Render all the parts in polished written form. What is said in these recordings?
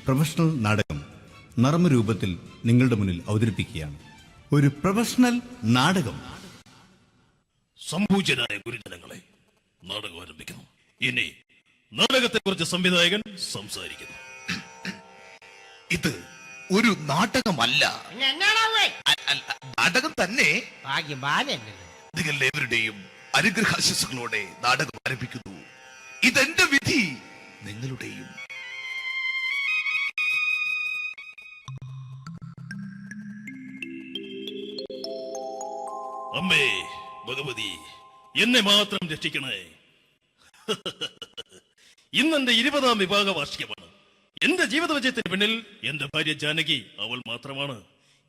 Professional നാടകം നർമ്മരൂപത്തിൽ നിങ്ങളുടെ മുന്നിൽ അവതരിപ്പിക്കുകയാണ്. ഒരു പ്രൊഫഷണൽ നാടകം. സംഭൂജനായ ഗുരുജനങ്ങളെ, നാടകം ആരംഭിക്കുന്നു. ഇനി നാടകത്തെക്കുറിച്ച് സംവിധായകൻ സംസാരിക്കുന്നു. ഇത് ഒരു നാടകമല്ല, നാടകം തന്നെ. നിങ്ങളെവരുടെയും അനുഗ്രഹാശിസുകളോടെ നാടകം ആരംഭിക്കുന്നു. ഇതെന്റെ വിധി, നിങ്ങളുടെയും. അമ്മേ ഭഗവതി, എന്നെ മാത്രം രക്ഷിക്കണേ. ഇന്നെന്റെ 20ാം വിവാഹ വാർഷികമാണ്. എന്റെ ജീവിത വിജയത്തിന് പിന്നിൽ എന്റെ ഭാര്യ ജാനകി അവൾ മാത്രമാണ്.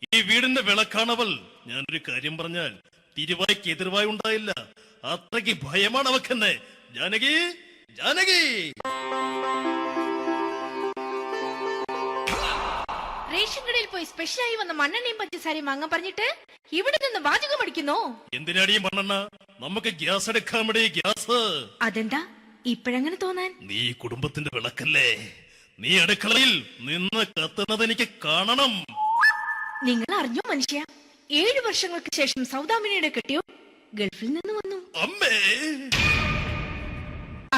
ഈ വീടിന്റെ വിളക്കാണവൾ. ഞാനൊരു കാര്യം പറഞ്ഞാൽ തിരുവായ്ക്ക് എതിർവായി ഉണ്ടായില്ല. അത്രയ്ക്ക് ഭയമാണ് അവക്കെന്നെ. ജാനകി, ജാനകി. റേഷൻ കടയിൽ പോയി സ്പെഷ്യലായി വന്ന മണ്ണെണ്ണയും പഞ്ചസാരയും വാങ്ങാൻ പറഞ്ഞിട്ട് ഇവിടെ നിന്ന് വാചകം അടിക്കുന്നോ? എന്തിനാടി മണ്ണെണ്ണ? നമുക്ക് ഗ്യാസ് എടുക്കാൻ വേണ്ടി ഗ്യാസ്. അതെന്താ ഇപ്പഴങ്ങനെ തോന്നാൻ? നീ കുടുംബത്തിന്റെ വിളക്കല്ലേ. നീ അടുക്കളയിൽ നിന്ന് കത്തുന്നത് എനിക്ക് കാണണം. നിങ്ങൾ അറിഞ്ഞോ മനുഷ്യ, 7 വർഷങ്ങൾക്ക് ശേഷം സൗദാമിനിയുടെ കെട്ടിയോ ഗൾഫിൽ നിന്ന് വന്നു. അമ്മേ,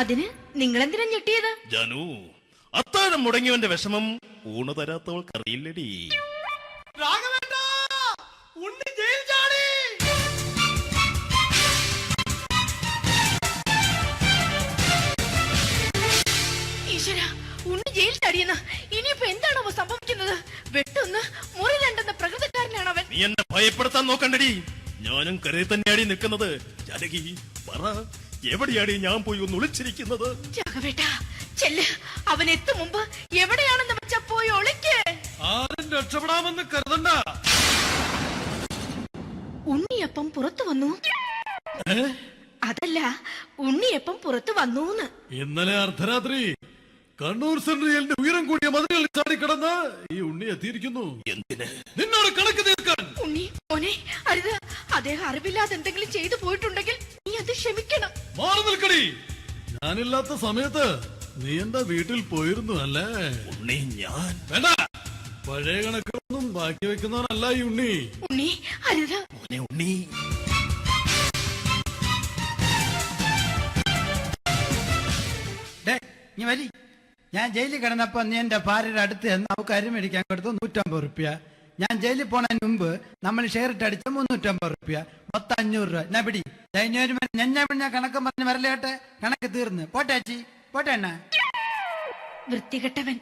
അതിന് നിങ്ങൾ എന്തിനാ ഞെട്ടിയത്? ജാനു, അത്താഴം മുടങ്ങിയവന്റെ വിഷമം ഊണ് തരാത്തവൾക്കറിയില്ലടി. ഈശ്വര, ഉണ്ണി ജയിൽ ചാടിയെന്ന്. ഇനിയിപ്പോ എന്താണോ സംഭവിക്കുന്നത്? വെട്ടൊന്ന് മുറി രണ്ടെന്ന പ്രകൃതക്കാരനാണ് അവൻ. നീ എന്നെ ഭയപ്പെടുത്താൻ നോക്കണ്ടടി. ഞാനും കരയിൽ തന്നെയാടി നിൽക്കുന്നത്. ജാനകി, പറ, എവിടെയാടി ഞാൻ പോയി ഒന്ന് ഒളിച്ചിരിക്കുന്നത്? രാഘവേട്ട, ചെല്ല്. അവൻ എത്തും മുമ്പ് എവിടെയാണെന്ന് വെച്ചാ പോയി ഒളിക്ക്. ആരും രക്ഷപ്പെടാമെന്ന് കരുതണ്ട. ഉണ്ണിയപ്പം പുറത്തു വന്നു. അതല്ല, ഉണ്ണിയപ്പം പുറത്തു വന്നൂന്ന്. ഇന്നലെ അർദ്ധരാത്രി കണ്ണൂർ സെൻട്രലിന്റെ ഉയരം കൂടിയ മതിലുകളിൽ ചാടിക്കിടന്ന് ഈ ഉണ്ണി എത്തിയിരിക്കുന്നു. എന്തിന്? നിന്നോട് കണക്ക് തീർക്കാൻ. ഉണ്ണി മോനെ, അരുത്. അദ്ദേഹം അറിവില്ലാതെ എന്തെങ്കിലും ചെയ്തു പോയിട്ടുണ്ടെങ്കിൽ നീ അത് ക്ഷമിക്കണം. മാറി നിൽക്കടി. ഞാനില്ലാത്ത സമയത്ത് നീ എന്റെ വീട്ടിൽ പോയിരുന്നു അല്ലേ? ഉണ്ണി, ഞാൻ വേണ്ട. പഴയ കണക്കൊന്നും ബാക്കി വെക്കുന്നവനല്ല ഈ ഉണ്ണി. ഉണ്ണി, അരുത്. മോനെ ഉണ്ണി. ഞാൻ ജയിലിൽ കിടന്നപ്പോ നീ എന്റെ ഭാര്യയുടെ അടുത്ത് നമുക്ക് അരി മേടിക്കാൻ കൊടുത്തു 150 റുപ്യ. ഞാൻ ജയിലിൽ പോണതിന് മുമ്പ് നമ്മൾ ഷെയർ ഇട്ട് അടിച്ച 350 റുപ്യ, മൊത്തം 500 രൂപ. ഞാൻ പിടി. ഞാൻ കണക്കും പറഞ്ഞ് വരലേട്ടെ. കണക്ക് തീർന്ന്. പോട്ടെ അച്ചി, പോട്ടെ അണ്ണ. വൃത്തികെട്ടവൻ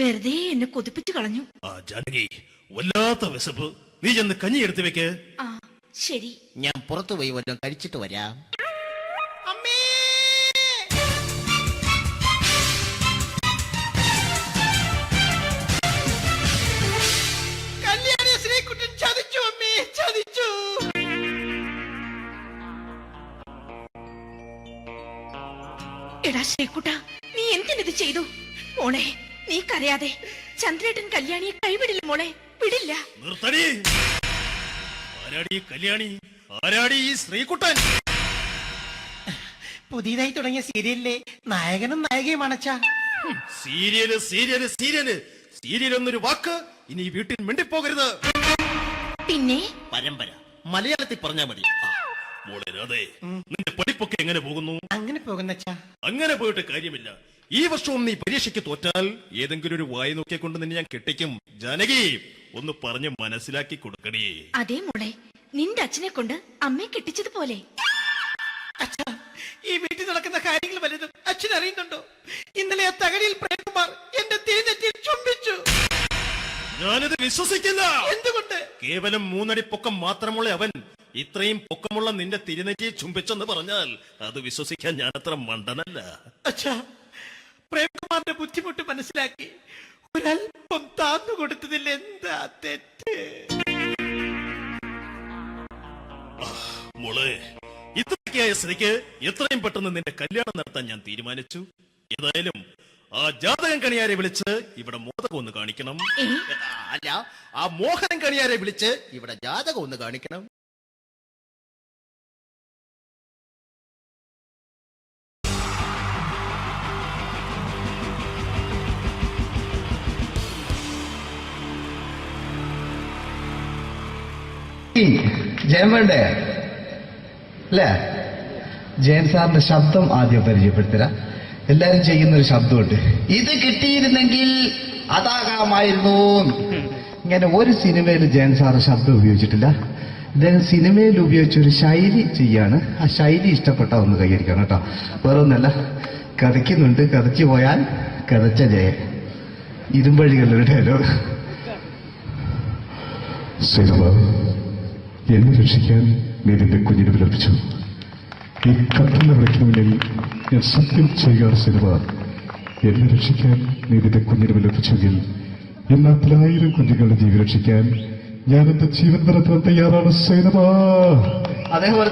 വെറുതെ എന്നെ കൊതിപ്പിച്ചു കളഞ്ഞു. ജാനകി, വല്ലാത്ത വിശപ്പ്. നീ ചെന്ന് കഞ്ഞി എടുത്തു വെക്ക്. ആ ശരി. ഞാൻ പുറത്തു പോയി വല്ലതും കഴിച്ചിട്ട് വരാം. എടാ ശ്രീകുട്ട, നീ എന്തിനിത് ചെയ്തു? മോളെ, നീ കരയാതെ. ചന്ദ്രേട്ടൻ കല്യാണിയെ കൈവിടില്ല മോളെ, വിടില്ല. നിർത്തടി. ആരാടി കല്യാണി? ആരാടി ഈ ശ്രീകുട്ടൻ? പുതിയതായി തുടങ്ങിയ സീരിയലിലെ നായകനും നായികയും അണച്ചാ. സീരിയല് സീരിയല് സീരിയല് സീരിയൽ എന്നൊരു വാക്ക് ഇനി ഈ വീട്ടിൽ മിണ്ടിപ്പോകരുത്. പിന്നെ പരമ്പര മലയാളത്തിൽ പറഞ്ഞാ മതി. മോളെ രാധേ, നിന്റെ പഠിപ്പൊക്കെ എങ്ങനെ പോകുന്നു? അങ്ങനെ പോകുന്നച്ചാ. അങ്ങനെ പോയിട്ട് കാര്യമില്ല. ഈ വർഷവും നീ പരീക്ഷയ്ക്ക് തോറ്റാൽ ഏതെങ്കിലും ഒരു വായി നോക്കിക്കൊണ്ട് നിന്നെ ഞാൻ കെട്ടിക്കും. ജാനകി, ഒന്ന് പറഞ്ഞ് മനസ്സിലാക്കി കൊടുക്കണേ. അതേ മോളെ, നിന്റെ അച്ഛനെ കൊണ്ട് അമ്മയെ കെട്ടിച്ചതുപോലെ. അച്ഛാ, ഈ വീട്ടിൽ നടക്കുന്ന കാര്യങ്ങൾ വലുതും അച്ഛൻ അറിയുന്നുണ്ടോ? ഇന്നലെ ആ തകഴിയിൽ പ്രേംകുമാർ എന്റെ തീനെറ്റിൽ ചുംബിച്ചു. ഞാനിത് വിശ്വസിക്കില്ല. എന്തുകൊണ്ട്? കേവലം 3 അടി പൊക്കം മാത്രമുള്ള അവൻ ഇത്രയും പൊക്കമുള്ള നിന്റെ തിരുനെറ്റിയെ ചുംബിച്ചെന്ന് പറഞ്ഞാൽ അത് വിശ്വസിക്കാൻ ഞാൻ അത്ര മണ്ടനല്ല. അച്ഛാ, പ്രേംകുമാറിന്റെ ബുദ്ധിമുട്ട് മനസ്സിലാക്കി ഒരല്പം താന്നു കൊടുത്തതിൽ എന്താ തെറ്റ്? മോളെ, ഇത്രയ്ക്കായ സ്ഥിതിക്ക് എത്രയും പെട്ടെന്ന് നിന്റെ കല്യാണം നടത്താൻ ഞാൻ തീരുമാനിച്ചു. ഏതായാലും ആ ജാതകം കണിയാരെ വിളിച്ച് ഇവിടെ മോദകം ഒന്ന് കാണിക്കണം. അല്ല, ആ മോഹനം കണിയാരെ വിളിച്ച് ഇവിടെ ജാതകം ഒന്ന് കാണിക്കണം. ജയൻ വേണ്ടേ അല്ലേ? ജയൻ സാറിന്റെ ശബ്ദം ആദ്യം പരിചയപ്പെടുത്തരാ. എല്ലാരും ചെയ്യുന്നൊരു ശബ്ദമുണ്ട്, ഇത് കിട്ടിയിരുന്നെങ്കിൽ അതാകാമായിരുന്നു. ഇങ്ങനെ ഒരു സിനിമയിൽ ജയൻ സാറ് ശബ്ദം ഉപയോഗിച്ചിട്ടില്ല. അദ്ദേഹം സിനിമയിൽ ഉപയോഗിച്ച ഒരു ശൈലി ചെയ്യാണ്. ആ ശൈലി ഇഷ്ടപ്പെട്ട ഒന്ന് കൈകരിക്കണം കേട്ടോ. വേറെ ഒന്നല്ല, കഥയ്ക്കുന്നുണ്ട്, കഥച്ചു പോയാൽ കഥച്ച ജയൻ. ഇരുമ്പഴികളുടെ ഡയലോഗ്. സൈനബ, എന്നെ രക്ഷിക്കാൻ നീ നിന്റെ കുഞ്ഞിനെ വിലപിച്ചു. ഈ കത്തുന്ന വിളക്കിന് മുന്നിൽ ഞാൻ സത്യം ചെയ്യുകയാണ് സൈനബ. എന്നെ രക്ഷിക്കാൻ നീ നിന്റെ കുഞ്ഞിനെ വിലപിച്ചെങ്കിൽ എല്ലാ 10,000 കുഞ്ഞുങ്ങളുടെ ജീവൻ രക്ഷിക്കാൻ ഞാൻ എന്റെ ജീവൻ നടത്താൻ തയ്യാറാണ് സൈനബ. അതേപോലെ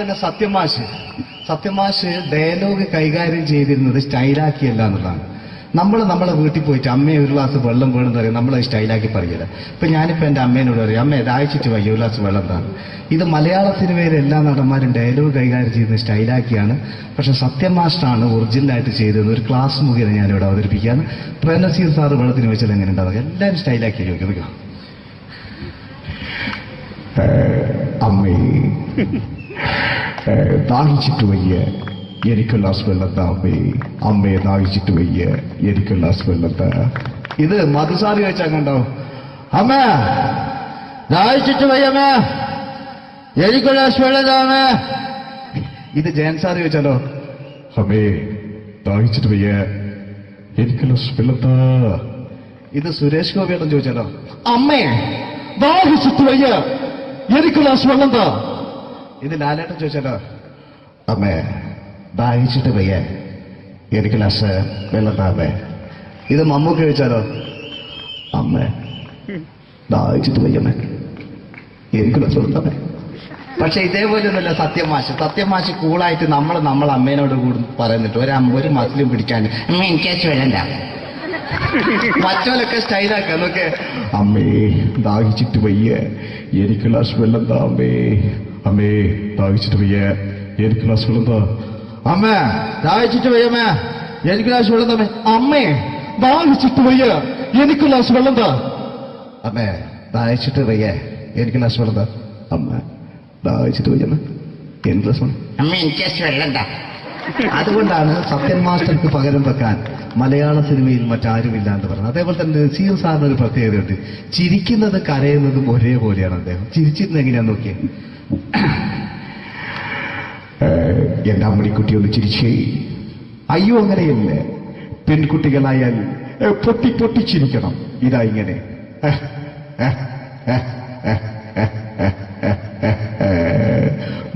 തന്നെ സത്യമാഷ് ഡയലോഗ് കൈകാര്യം ചെയ്തിരുന്നത് സ്റ്റൈലാക്കിയല്ല എന്നുള്ളതാണ്. നമ്മളെ വീട്ടിൽ പോയിട്ട് അമ്മയെ ഒരു ഗ്ലാസ് വെള്ളം വേണമെന്ന് പറയും, നമ്മളത് സ്റ്റൈലാക്കി പറയില്ല. ഇപ്പൊ ഞാനിപ്പോ എന്റെ അമ്മേനോട് പറയും, അമ്മ ദാഹിച്ചിട്ട് വയ്യ ഒരു ഗ്ലാസ് വെള്ളം എന്താണ്. ഇത് മലയാള സിനിമയിലെ എല്ലാ നടന്മാരും ഡയലോഗ് കൈകാര്യം ചെയ്യുന്നത് സ്റ്റൈലാക്കിയാണ്. പക്ഷെ സത്യമാഷ്ടാണ് ഒറിജിനലായിട്ട് ചെയ്തത്. ഒരു ക്ലാസ് മുഖേന ഞാനിവിടെ അവതരിപ്പിക്കുകയാണ്. പ്രേംനസീർ സാറ് വെള്ളത്തിന് വെച്ചാൽ എങ്ങനെ ഉണ്ടാവുക? എല്ലാവരും സ്റ്റൈലാക്കി ചോദിക്കുക. അമ്മേ, ദാഹിച്ചിട്ട് വയ്യ, എനിക്ക് ഗ്ലാസ് വെള്ളം താ അമ്മേ. അമ്മയെ ദാഹിച്ചിട്ട് വയ്യ, എനിക്ക് ഗ്ലാസ് വെള്ളം താ. ഇത് മധുസാറി വെച്ചാൽ കണ്ടോ, അമ്മ ദാഹിച്ചിട്ട് വയ്യമ്മേ, എനിക്ക് ഗ്ലാസ് വെള്ളം താ അമ്മേ. ഇത് ജയൻ സാറി വെച്ചാലോ, അമ്മേ ദാഹിച്ചിട്ട് വയ്യ, എനിക്ക് ഗ്ലാസ് വെള്ളം താ. ഇത് സുരേഷ് ഗോപിയോടും ചോദിച്ചാലോ, അമ്മേ ദാഹിച്ചിട്ട് വയ്യ, എനിക്ക് ഗ്ലാസ് വെള്ളം താ. ഇത് ലാലേട്ടൻ ചോദിച്ചാലോ, അമ്മേ ദാഹിച്ചിട്ട് വയ്യ, എനിക്ക് ഗ്ലാസ് വെള്ളം താ അമ്മേ. ഇത് മമ്മൂക്ക് ചോദിച്ചാലോ, അമ്മേ ദാഹിച്ചിട്ട് വയ്യമ്മേ, എനിക്ക് ഗ്ലാസ് വെള്ളം താ അമ്മേ. പക്ഷെ ഇതേപോലെ ഒന്നുമല്ല സത്യമാഷ് കൂളായിട്ട് നമ്മളെ അമ്മേനോട് കൂടി പറയുന്നിട്ട് ഒരു മസിലും പിടിക്കാൻ അമ്മ എനിക്ക് വേണ്ട. മറ്റോലൊക്കെ സ്റ്റൈലാക്കാം നോക്കെ. അമ്മേ ദാഹിച്ചിട്ട് വയ്യ, എനിക്ക് ഗ്ലാസ് വെള്ളം താ അമ്മേ. അമ്മേ ദാഹിച്ചിട്ട് വയ്യ, എനിക്ക് ഗ്ലാസ് വെള്ളം താ. അമ്മ ദാഹിച്ചിട്ട് വയ്യമ്മ, എനിക്ക് ഗ്ലാസ് വെള്ളം തമ്മേ. അമ്മേ ദാഹിച്ചിട്ട് വയ്യ, എനിക്ക് ഗ്ലാസ് വെള്ളം താ. അമ്മേ ദാഹിച്ചിട്ട് വയ്യ, എനിക്ക് ഗ്ലാസ് വെള്ളം താ. അമ്മ ദാഹിച്ചിട്ട് വയ്യമ്മ, എനിക്ക് ഗ്ലാസ് വെള്ളം. അമ്മ എനിക്ക് വെള്ളം താ. അതുകൊണ്ടാണ് സത്യൻ മാസ്റ്റർക്ക് പകരം വെക്കാൻ മലയാള സിനിമയിൽ മറ്റാരുമില്ല എന്ന് പറഞ്ഞത്. അതേപോലെ തന്നെ നസീർ സാറിന് ഒരു പ്രത്യേകതയുണ്ട്, ചിരിക്കുന്നത് കരയുന്നതും ഒരേപോലെയാണ് അദ്ദേഹം. ചിരിച്ചിരുന്നത് എങ്ങനെയാന്ന് നോക്കിയേ. എന്റെ അമ്മണിക്കുട്ടി ഒന്ന് ചിരിച്ചേ. അയ്യോ അങ്ങനെയല്ല, പെൺകുട്ടികളായാൽ പൊട്ടി പൊട്ടി ചിരിക്കണം. ഇതാ ഇങ്ങനെ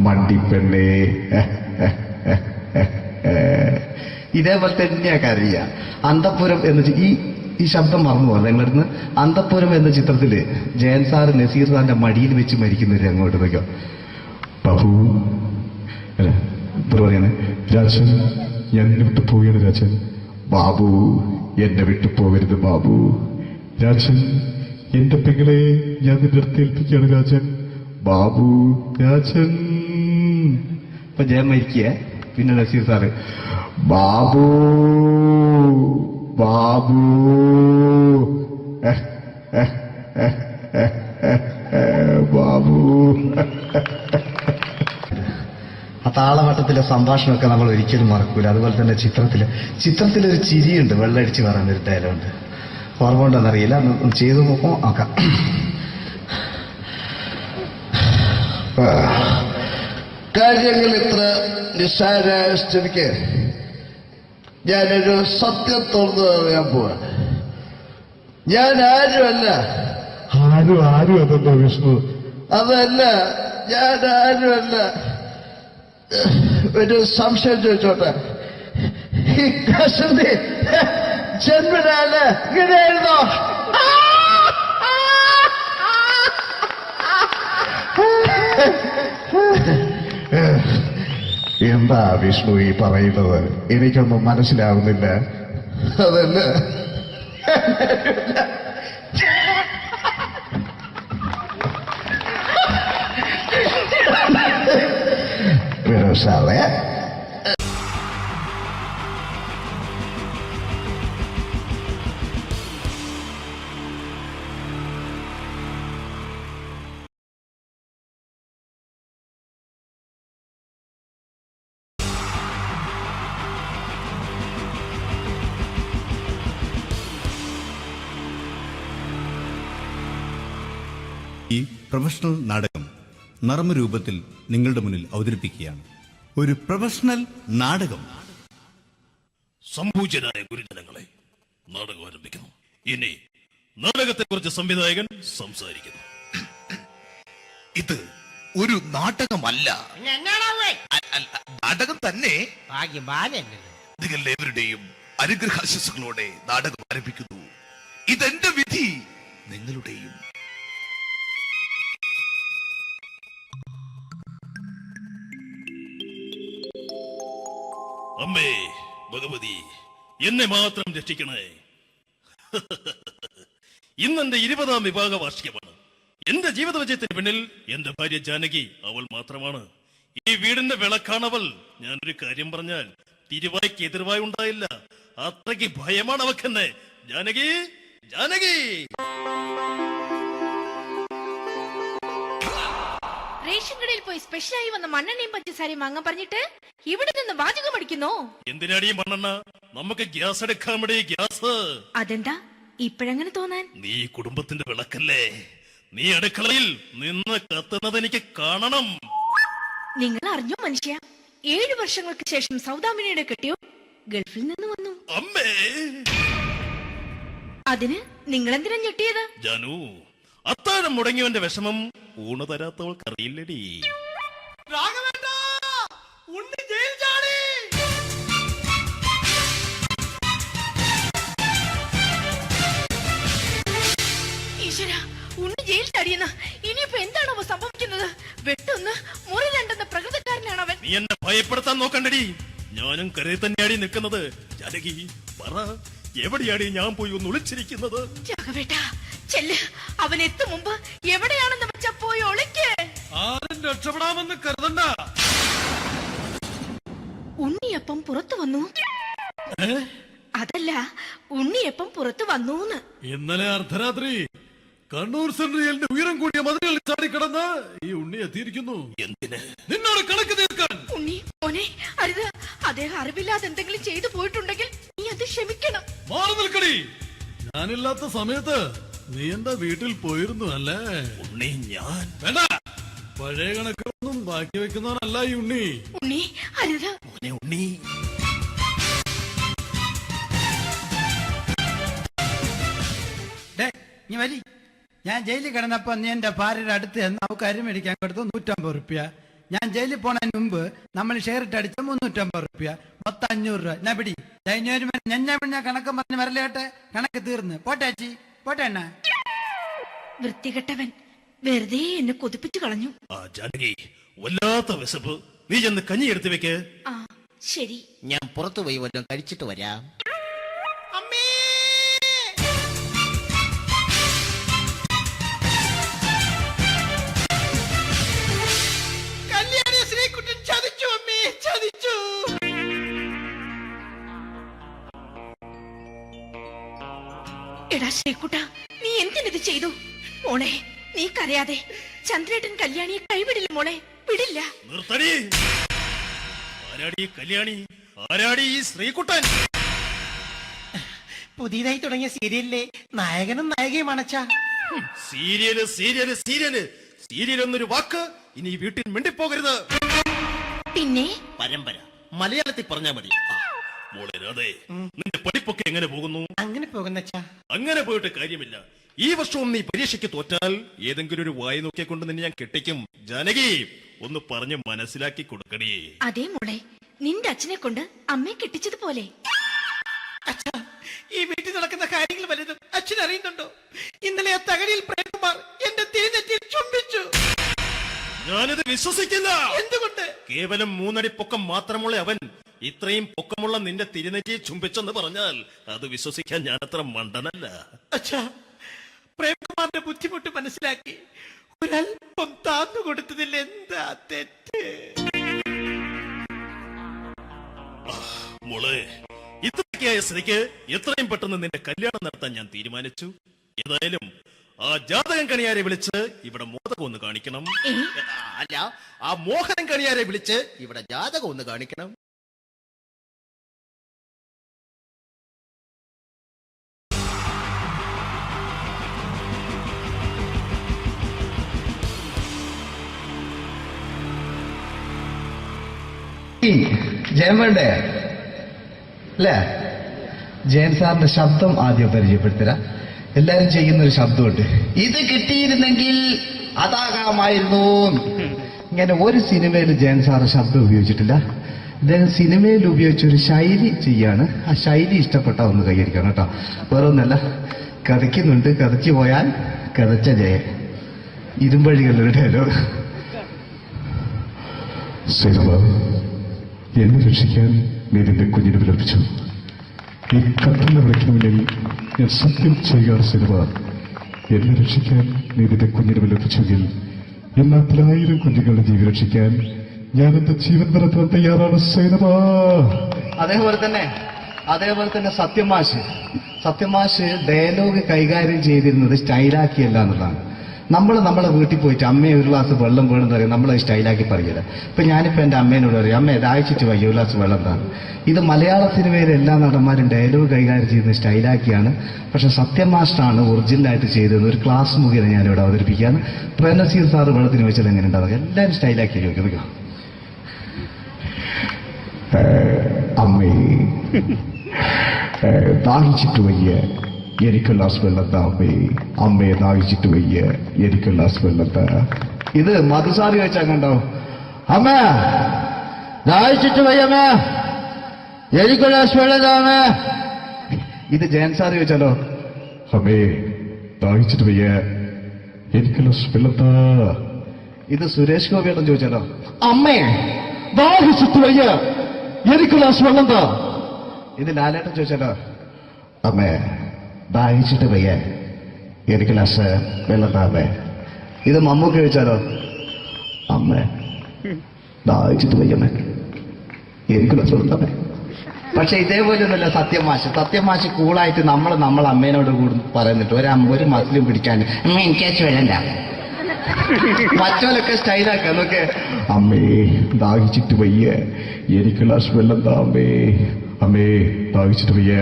മണ്ടിപ്പെണ്ണേ. ഇതേപോലെ തന്നെയാ കരയ. അന്തപ്പുരം എന്ന ഈ ശബ്ദം മറന്നു പോകാം നിങ്ങളടുന്ന്. അന്തപ്പുരം എന്ന ചിത്രത്തില് ജയൻ സാറ് നസീർ സാറിന്റെ മടിയിൽ വെച്ച് മരിക്കുന്നവര് അങ്ങോട്ട് നോക്കാം. ബാബു പറയാണ്, രാജൻ ഞാൻ എന്നെ വിട്ടു പോവുകയാണ് രാജൻ. ബാബു എന്നെ വിട്ടു പോകരുത് ബാബു. രാജൻ എന്റെ പെങ്ങളെ ഞാൻ നിന്റെ അടുത്ത് ഏൽപ്പിക്കുകയാണ് രാജൻ. ബാബു രാജൻ. ഇപ്പൊ ജയൻ മരിക്കുക, പിന്നെ നസീർ സാറ് ബാബു ബാബു. ബാബു. ആ താളവട്ടത്തിലെ സംഭാഷണമൊക്കെ നമ്മൾ ഒരിക്കലും മറക്കൂല. അതുപോലെ തന്നെ ചിത്രത്തിലൊരു ചിരിയുണ്ട്, വെള്ളടിച്ച് പറയുന്നൊരു ഡയലോഗുണ്ട്. ഓർമ്മ ഉണ്ടോന്നറിയില്ല, ഒന്ന് ചെയ്തു നോക്കാം. കാര്യങ്ങൾ ഇത്ര നിസ്സാരമായ സ്ഥിതിക്ക് ഞാനൊരു സത്യം തുറന്നു പറയാൻ പോവാ. ഞാൻ ആരുമല്ല. ആരും അതെന്താ വിഷ്ണു? അതല്ല, ഞാൻ ആരുമല്ല. ഒരു സംശയം ചോദിച്ചോട്ടെ, ഈ കസന്തി ജന്മനാല് ഇങ്ങനെയായിരുന്നോ? എന്താ വിഷ്ണു ഈ പറയുന്നത്? എനിക്കൊന്നും മനസ്സിലാവുന്നില്ല. അതല്ല, സാറേ ഈ പ്രൊഫഷണൽ നാടകം നർമ്മരൂപത്തിൽ നിങ്ങളുടെ മുന്നിൽ അവതരിപ്പിക്കുകയാണ്. ഒരു പ്രൊഫഷണൽ നാടകം. സംപൂജ്യരായ ഗുരുജനങ്ങളെ, നാടകം ആരംഭിക്കുന്നു. ഇനി നാടകത്തെ കുറിച്ച് സംവിധായകൻ സംസാരിക്കുന്നു. ഇത് ഒരു നാടകമല്ല. നാടകം തന്നെ. നിങ്ങളെവരുടെയും അനുഗ്രഹാശിസുകളോടെ നാടകം ആരംഭിക്കുന്നു. ഇതെന്റെ വിധി, നിങ്ങളുടെയും. അമ്മേ ഭഗവതി, എന്നെ മാത്രം രക്ഷിക്കണേ. ഇന്നെന്റെ 20ാം വിവാഹ വാർഷികമാണ്. എന്റെ ജീവിത വിജയത്തിന് പിന്നിൽ എന്റെ ഭാര്യ ജാനകി അവൾ മാത്രമാണ്. ഈ വീടിന്റെ വിളക്കാണവൾ. ഞാനൊരു കാര്യം പറഞ്ഞാൽ തിരുവായ്ക്ക് എതിർവായി ഉണ്ടായില്ല. അത്രയ്ക്ക് ഭയമാണ് അവക്കെന്നെ. ജാനകി, ജാനകി. റേഷൻ കടയിൽ പോയി സ്പെഷ്യലായി വന്ന മണ്ണെണ്ണയും പഞ്ചസാരയും വാങ്ങാൻ പറഞ്ഞിട്ട് ഇവിടെ നിന്ന് വാചകം അടിക്കുന്നോ? എന്തിനാടി മണ്ണെണ്ണ? നമുക്ക് ഗ്യാസ് എടുക്കാൻ വേണ്ടി ഗ്യാസ്. അതെന്താ ഇപ്പോഴങ്ങനെ തോന്നാൻ? നീ കുടുംബത്തിന്റെ വിളക്കല്ലേ. നീ അടുക്കളയിൽ നിന്ന് കത്തുന്നത് എനിക്ക് കാണണം. നിങ്ങൾ അറിഞ്ഞോ മനുഷ്യ, 7 വർഷങ്ങൾക്ക് ശേഷം സൗദാമിനിയുടെ കെട്ടിയോ ഗൾഫിൽ നിന്ന് വന്നു. അമ്മേ, അതിന് നിങ്ങൾ എന്തിനാ ഞെട്ടിയത്? ജാനു, അത്താഴം മുടങ്ങിയവന്റെ വിഷമം ഊണ് തരാത്തവൾക്കറിയില്ലടി. ഈശ്വര, ഉണ്ണി ജയിൽ ചാടിയെന്ന്. ഇനിയിപ്പോ എന്താണോ സംഭവിക്കുന്നത്? വെട്ടൊന്ന് മുറി രണ്ടെന്ന പ്രകൃതക്കാരനാണ് അവൻ. നീ എന്നെ ഭയപ്പെടുത്താൻ നോക്കണ്ടടി. ഞാനും കരയിൽ തന്നെയാടി നിൽക്കുന്നത്. ജാനകി, പറ, എവിടെയാടി ഞാൻ പോയി ഒന്ന് ഒളിച്ചിരിക്കുന്നത്? രാഘവേട്ടാ, ചെല്ല്. അവൻ എത്തും മുമ്പ് എവിടെയാണെന്ന് വെച്ചാ പോയി ഒളിക്ക്. ആരും രക്ഷപ്പെടാമെന്ന് കരുതണ്ട. ഉണ്ണിയപ്പം പുറത്തു വന്നു. അതല്ല, ഉണ്ണിയപ്പം പുറത്തു വന്നൂന്ന്. ഇന്നലെ അർദ്ധരാത്രി കണ്ണൂർ സെൻട്രലിന്റെ ഉയരം കൂടിയ മതിലുകളിൽ ചാടിക്കിടന്ന് ഈ ഉണ്ണി എത്തിയിരിക്കുന്നു. എന്തിന്? നിന്നോട് കണക്ക് തീർക്കാൻ. ഉണ്ണി മോനെ, അരുത്. അദ്ദേഹം അറിവില്ലാതെ എന്തെങ്കിലും ചെയ്തു പോയിട്ടുണ്ടെങ്കിൽ നീ അത് ക്ഷമിക്കണം. മാറി നിൽക്കടി. ഞാനില്ലാത്ത സമയത്ത് നീ എന്റെ വീട്ടിൽ പോയിരുന്നു അല്ലേ? ഉണ്ണി, ഞാൻ വേണ്ട. പഴയ കണക്കൊന്നും ബാക്കി വെക്കുന്നവനല്ല ഈ ഉണ്ണി. ഉണ്ണി, അരുത്. മോനെ ഉണ്ണി. നീ വലി. ഞാൻ ജയിലിൽ കിടന്നപ്പോ നീ എന്റെ ഭാര്യയുടെ അടുത്ത് എന്ന് അവൾക്ക് അരി മേടിക്കാൻ കൊടുത്തു 150 റുപ്യ. ഞാൻ ജയിലിൽ പോണതിന് മുമ്പ് നമ്മൾ ഷെയർ ഇട്ട് അടിച്ച 350 റുപ്യ, മൊത്തം 500 രൂപ. ഞാൻ പിടി. ഞാൻ കണക്ക് പറഞ്ഞ് വരലേട്ടെ. കണക്ക് തീർന്ന്. പോട്ടെ അച്ചി, പോട്ടെ അണ്ണ. വൃത്തികെട്ടവൻ വെറുതെ എന്നെ കൊതിപ്പിച്ചു കളഞ്ഞു. ആ ജാനകി, വല്ലാത്ത വിശപ്പ്. നീ ചെന്ന് കഞ്ഞി എടുത്തു വെക്ക്. ആ ശരി. ഞാൻ പുറത്തു പോയി വല്ലതും കഴിച്ചിട്ട് വരാം. എടാ ശ്രീകുട്ട, നീ എന്തിനിത് ചെയ്തു? മോളെ, നീ കരയാതെ. ചന്ദ്രേട്ടൻ കല്യാണിയെ കൈവിടില്ല മോളെ, വിടില്ല. നിർത്തടി. ആരാടി കല്യാണി? ആരാടി ഈ ശ്രീകുട്ടൻ? പുതിയതായി തുടങ്ങിയ സീരിയലിലെ നായകനും നായികയും അണച്ചാ. സീരിയല് സീരിയല് സീരിയല് സീരിയൽ എന്നൊരു വാക്ക് ഇനി വീട്ടിൽ മിണ്ടിപ്പോകരുത്. പിന്നെ പരമ്പര മലയാളത്തിൽ പറഞ്ഞാ മതി. മോളെ രാധേ, നിന്റെ പഠിപ്പൊക്കെ എങ്ങനെ പോകുന്നു? അങ്ങനെ പോകുന്നച്ചാ. അങ്ങനെ പോയിട്ട് കാര്യമില്ല. ഈ വർഷവും നീ പരീക്ഷയ്ക്ക് തോറ്റാൽ ഏതെങ്കിലും ഒരു വായി നോക്കിയെ കൊണ്ട് നിന്നെ ഞാൻ കെട്ടിക്കും. ജാനകി, ഒന്ന് പറഞ്ഞ് മനസ്സിലാക്കി കൊടുക്കണേ. അതേ മോളെ, നിന്റെ അച്ഛനെ കൊണ്ട് അമ്മയെ കെട്ടിച്ചതുപോലെ. അച്ഛാ, ഈ വീട്ടിൽ നടക്കുന്ന കാര്യങ്ങൾ വലുതും അച്ഛൻ അറിയുന്നുണ്ടോ? ഇന്നലെ ആ തകഴിയിൽ പ്രേംകുമാർ എന്റെ തിരുനെറ്റിയിൽ ചുംബിച്ചു. ഞാനിത് വിശ്വസിക്കില്ല. എന്തുകൊണ്ട്? കേവലം 3 അടി പൊക്കം മാത്രമുള്ള അവൻ ഇത്രയും പൊക്കമുള്ള നിന്റെ തിരുനെറ്റിയെ ചുംബിച്ചെന്ന് പറഞ്ഞാൽ അത് വിശ്വസിക്കാൻ ഞാൻ അത്ര മണ്ടനല്ല. അച്ഛാ, പ്രേംകുമാറിന്റെ ബുദ്ധിമുട്ട് മനസ്സിലാക്കി ഒരല്പം താന്നു കൊടുത്തതിൽ എന്താ തെറ്റ്? മോളെ, ഇത്രയൊക്കെയായ സ്ഥിതിക്ക് എത്രയും പെട്ടെന്ന് നിന്റെ കല്യാണം നടത്താൻ ഞാൻ തീരുമാനിച്ചു. ഏതായാലും ആ ജാതകം കണിയാരെ വിളിച്ച് ഇവിടെ മോദകം ഒന്ന് കാണിക്കണം. അല്ല, ആ മോഹനം കണിയാരെ വിളിച്ച് ഇവിടെ ജാതകം ഒന്ന് കാണിക്കണം. കുക്കിംഗ് ജയൻ വേണ്ടേ അല്ലേ? ജയൻ സാറിന്റെ ശബ്ദം ആദ്യം പരിചയപ്പെടുത്തരാ. എല്ലാരും ചെയ്യുന്ന ഒരു ശബ്ദമുണ്ട്, ഇത് കിട്ടിയിരുന്നെങ്കിൽ അതാകാമായിരുന്നു. ഇങ്ങനെ ഒരു സിനിമയിൽ ജയൻ സാറ് ശബ്ദം ഉപയോഗിച്ചിട്ടില്ല. അദ്ദേഹം സിനിമയിൽ ഉപയോഗിച്ച ഒരു ശൈലി ചെയ്യാണ്. ആ ശൈലി ഇഷ്ടപ്പെട്ട ഒന്ന് കൈയടിക്കണം കേട്ടോ. വേറെ ഒന്നല്ല, കഥയ്ക്കുന്നുണ്ട്, കഥയ്ക്ക് പോയാൽ കഥച്ച ജയൻ. ഇരുമ്പഴികളുടെ ഡയലോഗ്. സേനവ, എന്നെ രക്ഷിക്കാൻ നീ നിന്റെ കുഞ്ഞിനെ വിലപിച്ചു. ഈ കത്തുന്ന വിളക്കിന് മുന്നിൽ ഞാൻ സത്യം ചെയ്യുകയാണ് സേനവ. എന്നെ രക്ഷിക്കാൻ നീ നിന്റെ കുഞ്ഞിനെ വിലപിച്ചെങ്കിൽ എന്നാൽ 1000 കുഞ്ഞുങ്ങളുടെ ജീവൻ രക്ഷിക്കാൻ ഞാൻ എന്റെ ജീവൻ വരത്താൻ തയ്യാറാണ് സേനവ. അതേപോലെ തന്നെ സത്യമാഷ് ഡയലോഗ് കൈകാര്യം ചെയ്തിരുന്നത് സ്റ്റൈലാക്കിയല്ല എന്നുള്ളതാണ്. നമ്മളെ വീട്ടിൽ പോയിട്ട് അമ്മയെ ഒരു ഗ്ലാസ് വെള്ളം വേണമെന്ന് പറയും, നമ്മളത് സ്റ്റൈലാക്കി പറയില്ല. ഇപ്പൊ ഞാനിപ്പോ എന്റെ അമ്മേനോട് പറയും, അമ്മ ദാഹിച്ചിട്ട് വയ്യ ഒരു ഗ്ലാസ് വെള്ളം എന്താണ്. ഇത് മലയാള സിനിമയിലെ എല്ലാ നടന്മാരും ഡയലോഗ് കൈകാര്യം ചെയ്യുന്നത് സ്റ്റൈലാക്കിയാണ്. പക്ഷെ സത്യമാഷ്ടാണ് ഒറിജിനലായിട്ട് ചെയ്തത്. ഒരു ക്ലാസ് മുഖേന ഞാനിവിടെ അവതരിപ്പിക്കുകയാണ്. പ്രേംനസീർ സാറ് വെള്ളത്തിന് വെച്ചാൽ എങ്ങനെ ഉണ്ടാവുക? എല്ലാവരും സ്റ്റൈലാക്കി ചോദിക്കുക. അമ്മേ, ദാഹിച്ചിട്ട് വയ്യ, എനിക്ക് ഗ്ലാസ് വെള്ളം താ അമ്മേ. അമ്മയെ ദാഹിച്ചിട്ട് വയ്യ, എനിക്ക് ഗ്ലാസ് വെള്ളം താ. ഇത് മധുസാറി വെച്ചാൽ കണ്ടോ, അമ്മ ദാഹിച്ചിട്ട് വയ്യമ്മ, എനിക്ക് ഗ്ലാസ് വെള്ളം താ അമ്മ. ഇത് ജയൻ സാറി വെച്ചാലോ, അമ്മേ ദാഹിച്ചിട്ട് വയ്യ, എനിക്ക് ഗ്ലാസ് വെള്ളം താ. ഇത് സുരേഷ് ഗോപിയോടും ചോദിച്ചാലോ, അമ്മേ ദാഹിച്ചിട്ട് വയ്യ, എനിക്ക് ഗ്ലാസ് വെള്ളം താ. ഇത് ലാലേട്ടൻ ചോദിച്ചാലോ, അമ്മേ ദാഹിച്ചിട്ട് വയ്യ, എനിക്ക് ഗ്ലാസ് വെള്ളം താ അമ്മേ. ഇത് മമ്മൂക്ക് ചോദിച്ചാലോ, അമ്മേ ദാഹിച്ചിട്ട് വയ്യമ്മേ, എനിക്ക് ഗ്ലാസ് വെള്ളം താ അമ്മേ. പക്ഷെ ഇതേപോലെ ഒന്നുമല്ല സത്യമാഷ് കൂളായിട്ട് നമ്മളെ അമ്മേനോട് കൂടി പറയുന്നിട്ട് ഒരു മസിലും പിടിക്കാൻ അമ്മ എനിക്ക് വേണ്ട. മറ്റോലൊക്കെ സ്റ്റൈലാക്കാം നോക്കെ. അമ്മേ ദാഹിച്ചിട്ട് വയ്യ, എനിക്ക് ഗ്ലാസ് വെള്ളം താ അമ്മേ. അമ്മേ ദാഹിച്ചിട്ട് വയ്യ,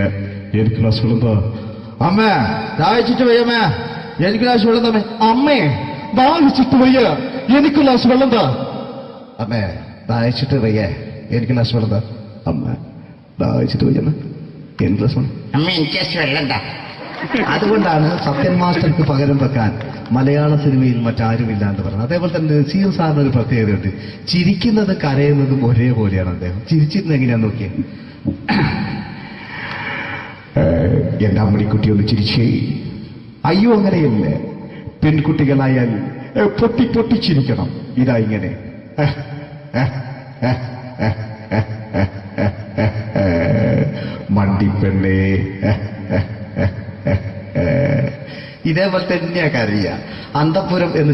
എനിക്ക് ഗ്ലാസ് വെള്ളം താ. അമ്മ ദാഹിച്ചിട്ട് വയ്യമ്മ, എനിക്ക് ഗ്ലാസ് വെള്ളം താ. അമ്മേ ദാഹിച്ചിട്ട് വയ്യ, എനിക്ക് ഗ്ലാസ് വെള്ളം താ. അമ്മേ ദാഹിച്ചിട്ട് വയ്യ, എനിക്ക് ഗ്ലാസ് വെള്ളം താ. അമ്മ ദാഹിച്ചിട്ട് വയ്യമ്മ, എനിക്ക് ഗ്ലാസ് വെള്ളം. അമ്മ എനിക്ക് വെള്ളം താ. അതുകൊണ്ടാണ് സത്യൻ മാസ്റ്റർക്ക് പകരം വെക്കാൻ മലയാള സിനിമയിൽ മറ്റാരുമില്ല എന്ന് പറയുന്നത്. അതേപോലെ തന്നെ നസീർ സാറിന് ഒരു പ്രത്യേകതയുണ്ട്, ചിരിക്കുന്നത് കരയുന്നതും ഒരേപോലെയാണ്. അദ്ദേഹം ചിരിച്ചിരുന്നത് എങ്ങനെയാന്ന് നോക്കിയേ. എന്റെ അമ്മണിക്കുട്ടി ഒന്ന് ചിരിച്ചേ. അയ്യോ അങ്ങനെയല്ല, പെൺകുട്ടികളായാൽ പൊട്ടി ചിരിക്കണം. ഇതാ ഇങ്ങനെ മണ്ടിപ്പെണ്ണേ. ഇതേപോലെ തന്നെയാ കരയ. അന്തപ്പുരം എന്ന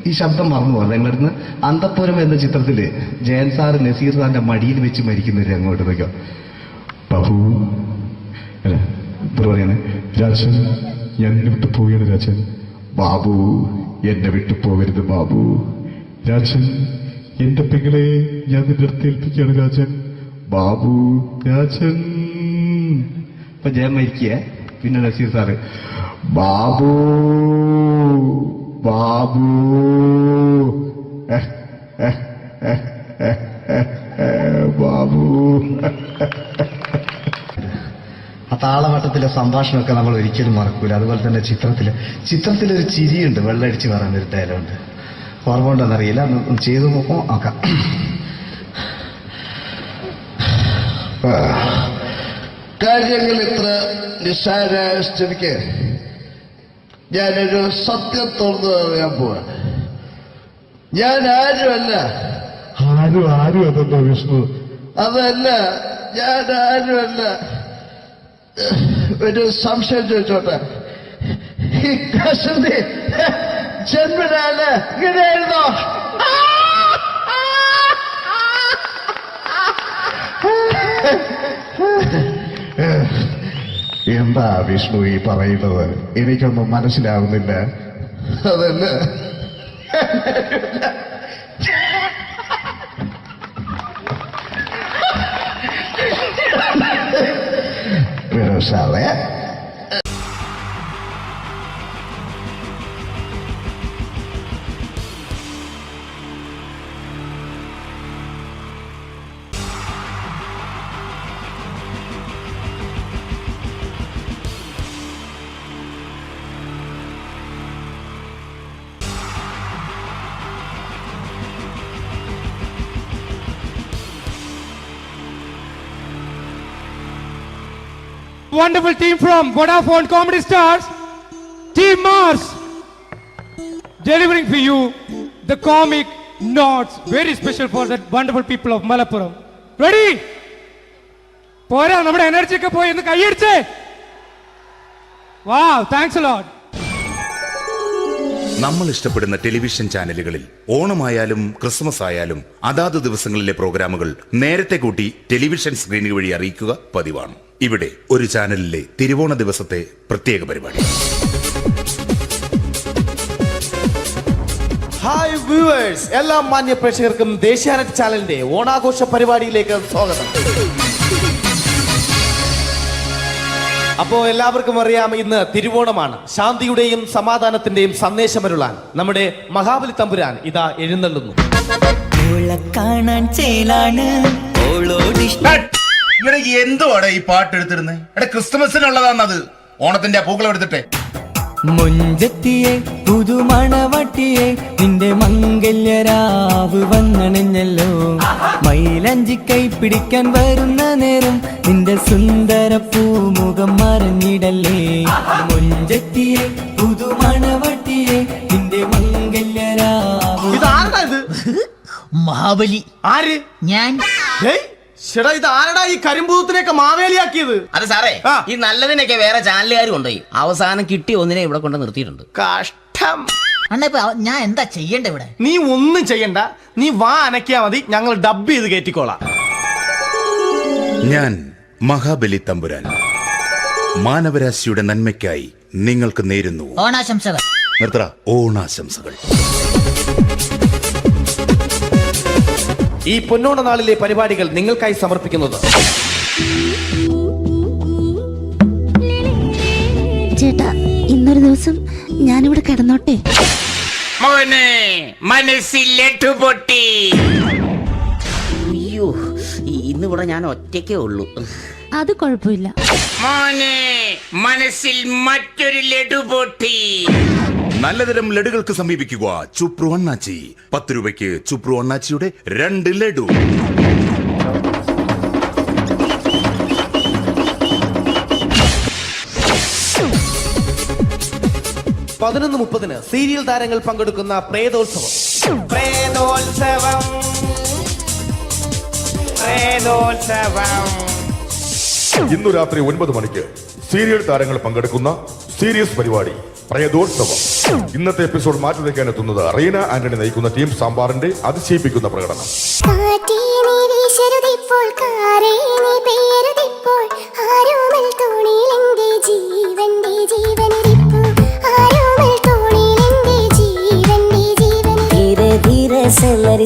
ഈ ശബ്ദം മറന്നു പോകാം നിങ്ങളിരുന്ന്. അന്തപ്പുരം എന്ന ചിത്രത്തില് ജയൻ സാറ് നസീർ സാറിന്റെ മടിയിൽ വെച്ച് മരിക്കുന്നവര് അങ്ങോട്ട് നോക്കാം. ബാബു അല്ല പറയാണ്, രാജൻ ഞാൻ എന്നെ വിട്ടു പോവുകയാണ് രാജൻ. ബാബു എന്നെ വിട്ടു പോകരുത് ബാബു. രാജൻ എന്റെ പെങ്ങളെ ഞാൻ നിന്റെ അടുത്ത് ഏൽപ്പിക്കുകയാണ് രാജൻ. ബാബു രാജൻ. ഇപ്പൊ ജയൻ മരിക്കുക. പിന്നെ നസീർ സാറ് ബാബു ബാബു ബാബു. ആ താളവട്ടത്തിലെ സംഭാഷണമൊക്കെ നമ്മൾ ഒരിക്കലും മറക്കൂല. അതുപോലെ തന്നെ ചിത്രത്തിലൊരു ചിരിയുണ്ട്, വെള്ളടിച്ച് പറയുന്നൊരു ഡയലോഗുണ്ട്. ഓർമ്മ ഉണ്ടെന്നറിയില്ല, ഒന്ന് ചെയ്തു നോക്കാം. കാര്യങ്ങൾ ഇത്ര നിസ്സാരമായ സ്ഥിതിക്ക് ഞാനൊരു സത്യം തുറന്നു പറയാൻ പോവാ. ഞാൻ ആരുമല്ല. ആരും അതെന്തോ വിഷ്ണു? അതല്ല, ഞാൻ ആരുമല്ല. ഒരു സംശയം ചോദിച്ചോട്ടെ, ഈ കസന്തി ജന്മനാല് ഇങ്ങനെയായിരുന്നോ? എന്താ വിഷ്ണു ഈ പറയുന്നത്? എനിക്കൊന്നും മനസ്സിലാവുന്നില്ല. അതല്ല, സാറേ wonderful team from Vodafone Comedy Stars, Team Mars, delivering for you the comic notes, very special for the wonderful people of Malappuram. Ready? പോരാ, നമ്മുടെ എനർജി ഒക്കെ പോയി, ഒന്ന് കൈയടിച്ചേ. Wow, thanks a lot. നമ്മൾ ഇഷ്ടപ്പെടുന്ന ടെലിവിഷൻ ചാനലുകളിൽ ഓണമായാലും ക്രിസ്മസ് ആയാലും അതാത് ദിവസങ്ങളിലെ പ്രോഗ്രാമുകൾ നേരത്തെ കൂട്ടി ടെലിവിഷൻ സ്ക്രീനുകൾ വഴി അറിയിക്കുക പതിവാണ്. ഇവിടെ ഒരു ചാനലിലെ തിരുവോണ ദിവസത്തെ പ്രത്യേക പരിപാടി. ഹായ് വ്യൂവേഴ്സ്, എല്ലാ മാന്യ പ്രേക്ഷകർക്കും ദേശീയാനെറ്റ് ചാനലിന്റെ ഓണാഘോഷ പരിപാടിയിലേക്ക് സ്വാഗതം. അപ്പോ എല്ലാവർക്കും അറിയാം, ഇന്ന് തിരുവോണമാണ്. ശാന്തിയുടെയും സമാധാനത്തിന്റെയും സന്ദേശമരുളാൻ നമ്മുടെ മഹാബലി തമ്പുരാൻ ഇതാ എഴുന്നള്ളുന്നു. എന്തുവാടെ ഈ പാട്ട് എടുത്തിരുന്നേ? ക്രിസ്മസിനുള്ളതാണത്. ഓണത്തിന്റെ പൂക്കളം എടുത്തിട്ടെ. മുഞ്ചത്തിയെ പുതുമണവട്ടിയെ നിന്റെ മംഗല്യരാവ് വന്നണഞ്ഞല്ലോ. മൈലഞ്ചി കൈ പിടിക്കാൻ വരുന്ന നേരം നിന്റെ സുന്ദര പൂമുഖം മറഞ്ഞിടല്ലേ. മുഞ്ചത്തിയെ പുതുമണവട്ടിയെ നിന്റെ മംഗല്യരാവ്. ഇതാരടാ ഇത്? മഹാബലി. ആര്? ഞാൻ. ചേട്ടാ, ഇത് ആരടാ ഈ കരിമ്പൂത്തിനെയൊക്കെ മാവേലിയാക്കിയത്? അത് സാറേ, ഈ നല്ലതിനൊക്കെ വേറെ ചാനലുകാർ കൊണ്ടുപോയി അവസാനം കിട്ടി ഒന്നിനെ ഇവിടെ കൊണ്ട് നിർത്തിയിട്ടുണ്ട്. കഷ്ടം. അണ്ണ ഇപ്പൊ ഞാൻ എന്താ ചെയ്യണ്ട ഇവിടെ? നീ ഒന്നും ചെയ്യണ്ട, നീ വാ അനക്കിയാ മതി, ഞങ്ങൾ ഡബ് ചെയ്ത് കയറ്റിക്കോളാം. ഞാൻ മഹാബലി തമ്പുരാൻ മാനവരാശിയുടെ നന്മയ്ക്കായി നിങ്ങൾക്ക് നേരുന്നു ഓണാശംസകൾ. നിർത്തറ. ഓണാശംസകൾ. ഈ പൊന്നോണ നാളിലെ പരിപാടികൾ നിങ്ങൾക്കായി സമർപ്പിക്കുന്നത് ചേട്ടാ, ഇന്നൊരു ദിവസം ഞാനിവിടെ കിടന്നോട്ടെ. മോനെ മനസ്സിലെട്ടു പൊട്ടി. അയ്യോ, ഇന്നിവിടെ ഞാൻ ഒറ്റയ്ക്കേ ഉള്ളൂ. അത് കുഴപ്പമില്ല. മോനെ മനസ്സിൽ മറ്റൊരു ലഡു പൊട്ടി. നല്ലതരം ലഡുകൾക്ക് സമീപിക്കുക ചുപ്രു അണ്ണാച്ചി. 10 രൂപയ്ക്ക് ചുപ്രു അണ്ണാച്ചിയുടെ 2 ലഡു. പതിനൊന്ന് 30 സീരിയൽ താരങ്ങൾ പങ്കെടുക്കുന്ന പ്രേതോത്സവം. ഇന്നു രാത്രി 9 മണിക്ക് സീരിയൽ താരങ്ങൾ പങ്കെടുക്കുന്ന സീരിയസ് പരിപാടി പ്രേതോത്സവം. ഇന്നത്തെ എപ്പിസോഡ് മാറ്റി വയ്ക്കാൻ എത്തുന്നത് റീന ആന്റണി നയിക്കുന്ന ടീം സാമ്പാറിന്റെ അതിശയിപ്പിക്കുന്ന പ്രകടനം.